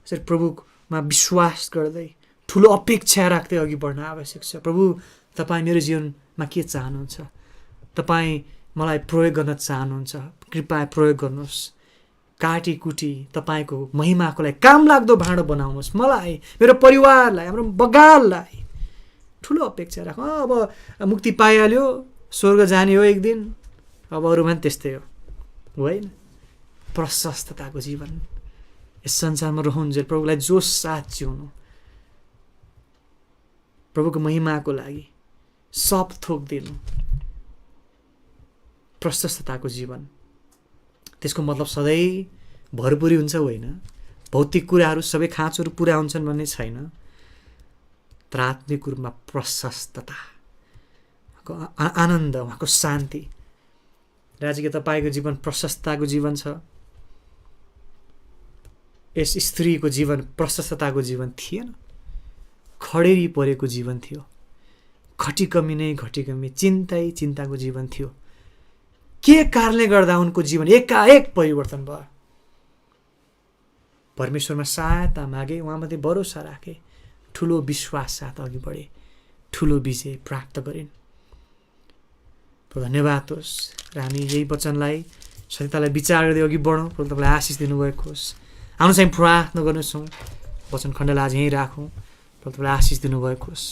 यसरी प्रभुमा विश्वास गर्दै ठुलो अपेक्षा राख्दै अघि बढ्न आवश्यक छ। प्रभु, तपाईँ मेरो जीवनमा के चाहनुहुन्छ? तपाईँ मलाई प्रयोग गर्न चाहनुहुन्छ? कृपया प्रयोग गर्नुहोस्। काटीकुटी तपाईँको महिमाको लागि काम लाग्दो भाँडो बनाउनुहोस्। मलाई, मेरो परिवारलाई, हाम्रो बगाललाई ठुलो अपेक्षा राख। अब मुक्ति पाइहाल्यो, स्वर्ग जाने हो एक दिन, अब अरूमा पनि त्यस्तै हो होइन? प्रशस्तताको जीवन यस संसारमा रहन्छ। प्रभुलाई जोस साथ जिउनु, प्रभुको महिमाको लागि सब थोक दिनु, प्रशस्तताको जीवन। त्यसको मतलब सधैँ भरपुरी हुन्छ होइन, भौतिक कुराहरू सबै खाँचोहरू पुरा हुन्छन् भन्ने छैन। तर आत्मिक रूपमा प्रशस्तता, आनन्द, उहाँको शान्ति। राजी के तपाईँको जीवन प्रशस्तताको जीवन छ? यस स्त्रीको जीवन प्रशस्तताको जीवन थिएन, खडेरी परेको जीवन थियो, घटीकमी नै घटीकमी, चिन्तै चिन्ताको जीवन थियो। के कारणले गर्दा उनको जीवन एकाएक परिवर्तन भयो? परमेश्वरमा सहायता मागे, उहाँमाथि भरोसा राखे, ठुलो विश्वास साथ अघि बढे, ठुलो विजय प्राप्त गरिन्। धन्यवाद होस्। र हामी यही वचनलाई सत्यतालाई विचार गर्दै अघि बढौँ। प्रभु तपाईँलाई आशिष दिनुभएको होस्। आउनुहोस् हामी प्रार्थना गर्नेछौँ, वचन खण्डलाई आज यहीँ राखौँ। प्रभु तपाईँलाई आशिष दिनुभएको होस्।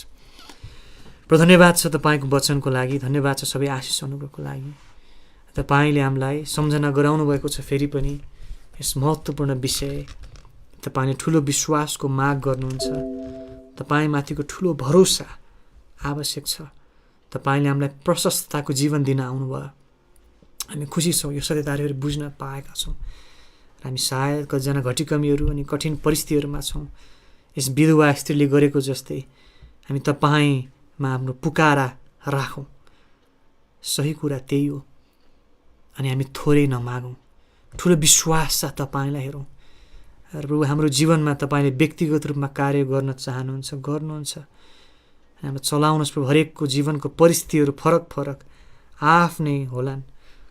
प्रभु धन्यवाद छ तपाईँको वचनको लागि, धन्यवाद छ सबै आशिष अनुग्रहको लागि। तपाईँले हामीलाई सम्झना गराउनु भएको छ। फेरि पनि यस महत्त्वपूर्ण विषय तपाईँले ठुलो विश्वासको माग गर्नुहुन्छ। तपाईँमाथिको ठुलो भरोसा आवश्यक छ। तपाईँले हामीलाई प्रशस्तताको जीवन दिन आउनुभयो। हामी खुसी छौँ, यो सत्यताहरू बुझ्न पाएका छौँ। हामी सायद कतिजना घटीकमीहरू अनि कठिन परिस्थितिहरूमा छौँ। यस विधवा स्त्रीले गरेको जस्तै हामी तपाईँमा हाम्रो पुकारा राखौँ। सही कुरा त्यही हो। अनि हामी थोरै नमागौँ, ठुलो विश्वास छ तपाईँलाई हेरौँ। र हाम्रो जीवनमा तपाईँले व्यक्तिगत रूपमा कार्य गर्न चाहनुहुन्छ, गर्नुहुन्छ। हामीलाई चलाउनुहोस् प्रभु। हरेकको जीवनको परिस्थितिहरू फरक फरक आफ्नै होलान्,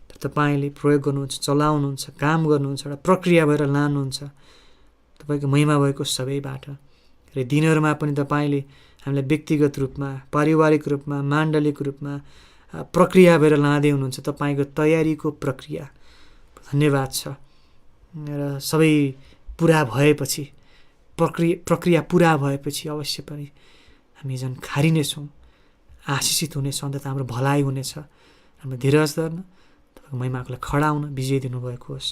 तर तपाईँले प्रयोग गर्नुहुन्छ, चलाउनुहुन्छ, काम गर्नुहुन्छ, एउटा प्रक्रिया भएर लानुहुन्छ तपाईँको महिमा भएको सबैबाट। र दिनहरूमा पनि तपाईँले हामीलाई व्यक्तिगत रूपमा, पारिवारिक रूपमा, माण्डलिक रूपमा प्रक्रिया भएर लाँदै हुनुहुन्छ। तपाईँको तयारीको प्रक्रिया धन्यवाद छ। र सबै पुरा भएपछि, प्रक्रिया पुरा भएपछि अवश्य पनि हामी झन् खारिनेछौँ, आशिषित हुनेछौँ। अन्त हाम्रो भलाइ हुनेछ। हाम्रो धीरज धर्न, तपाईँको महिमाको लागि खडा हुन विजय दिनुभएको होस्।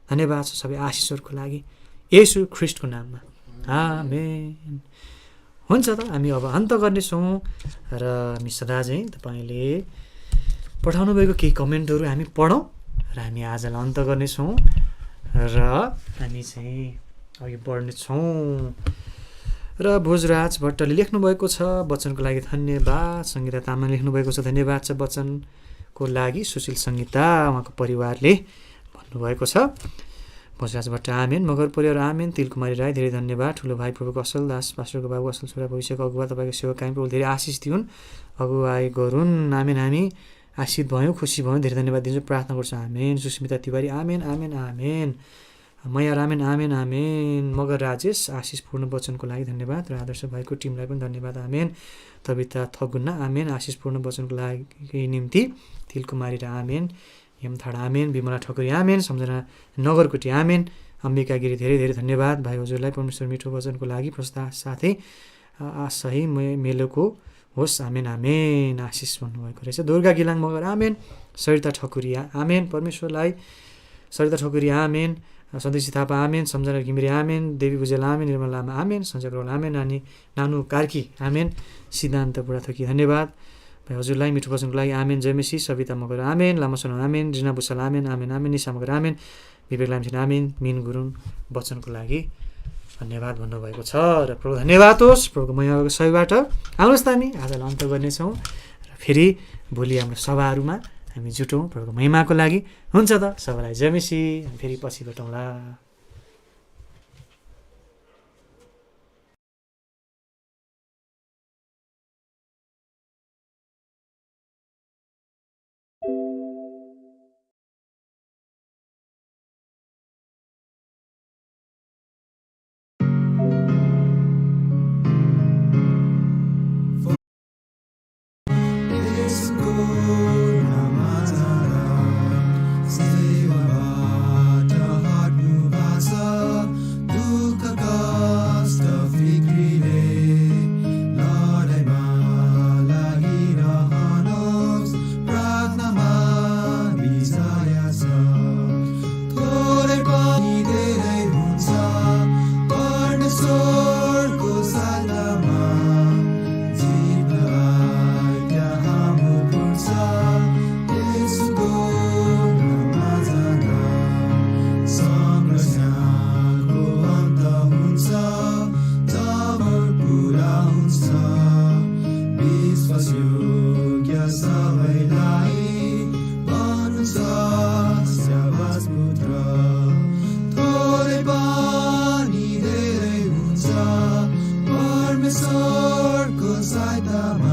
धन्यवाद छ सबै आशिषहरूको लागि, येशू ख्रिस्टको नाममा, आमेन। हुन्छ त हामी अब अन्त गर्नेछौँ। र हामी सदा चाहिँ तपाईँले पठाउनु भएको केही कमेन्टहरू हामी पढौँ र हामी आजलाई अन्त गर्नेछौँ। र हामी चाहिँ अघि बढ्नेछौँ। र भोजराज भट्टले लेख्नुभएको छ, वचनको लागि धन्यवाद। सङ्गीता तामाङ लेख्नुभएको छ, धन्यवाद छ वचनको लागि। सुशील सङ्गीता उहाँको परिवारले भन्नुभएको छ। भोजराज भट्ट आमेन। मगर परिवार आमेन। तिलकुमारी राई धेरै धन्यवाद। ठुलो भाइ प्रभुको असल दास, पास्टरको बाबु असल छोरा, भविष्यको अगुवा, तपाईँको सेवा कायम प्रभु धेरै आशिष दिउन्, अगुवाई गरून्। आमेन। हामी आशिष भयौँ, खुसी भयौँ। धेरै धन्यवाद दिन्छु, प्रार्थना गर्छु। आमेन। सुस्मिता तिवारी आमेन, आमेन, आमेन। मैया आमेन, आमेन, आमेन। मगर राजेश आशिषपूर्ण वचनको लागि धन्यवाद। र आदर्श भाइको टिमलाई पनि धन्यवाद। आमेन। तबिता थगुन्ना आमेन। आशिषपूर्ण वचनको लागि निम्ति तिलकुमारी र आमेन। हेमथाड आमेन। विमला ठकुरी आमेन। सम्झना नगरकोटी आमेन। अम्बिका गिरी धेरै धेरै धन्यवाद। भाइ हजुरलाई परमेश्वर मिठो वचनको लागि प्रस्ताव साथै सही मेलोको होस्। आमेन, आमेन। आशिष भन्नुभएको रहेछ। दुर्गा गिलाङ मगर आमेन। सरिता ठकुरी आमेन। परमेश्वरलाई सरिता ठकुरी आमेन। सन्देशी थापा आमेन। सम्झना घिमिरे आमेन। देवी भुजेल आमेन। निर्मल लामा आमेन। सञ्जय करोल आमेन। नानी नानु कार्की आमेन। सिद्धान्त बुढाथोकी धन्यवाद। भाइ हजुरलाई मिठो वचनको लागि आमेन। जयमेसी सविता मगर आमेन। लामा सोना आमेन। रिना बुसाल आमेन, आमेन, आमेन। निशा मगर आमेन। विवेक लामछिन आमेन। मिन गुरुङ वचनको लागि धन्यवाद भन्नुभएको छ। र प्रभु धन्यवाद होस् प्रभुको महिमाको सहयोगबाट। आउनुहोस् त हामी आजलाई अन्त गर्नेछौँ। र फेरि भोलि हाम्रो सभाहरूमा हामी जुटौँ प्रभुको महिमाको लागि। हुन्छ त सबैलाई जयमेसी। फेरि पछि भेटौँला। Sewa bata hatmu विश्वास योग्य सबैलाई भन्नुहुन्छ स्याबास पुत्र थोरै पनि धेरै हुन्छ परमेश्वरको सहायतामा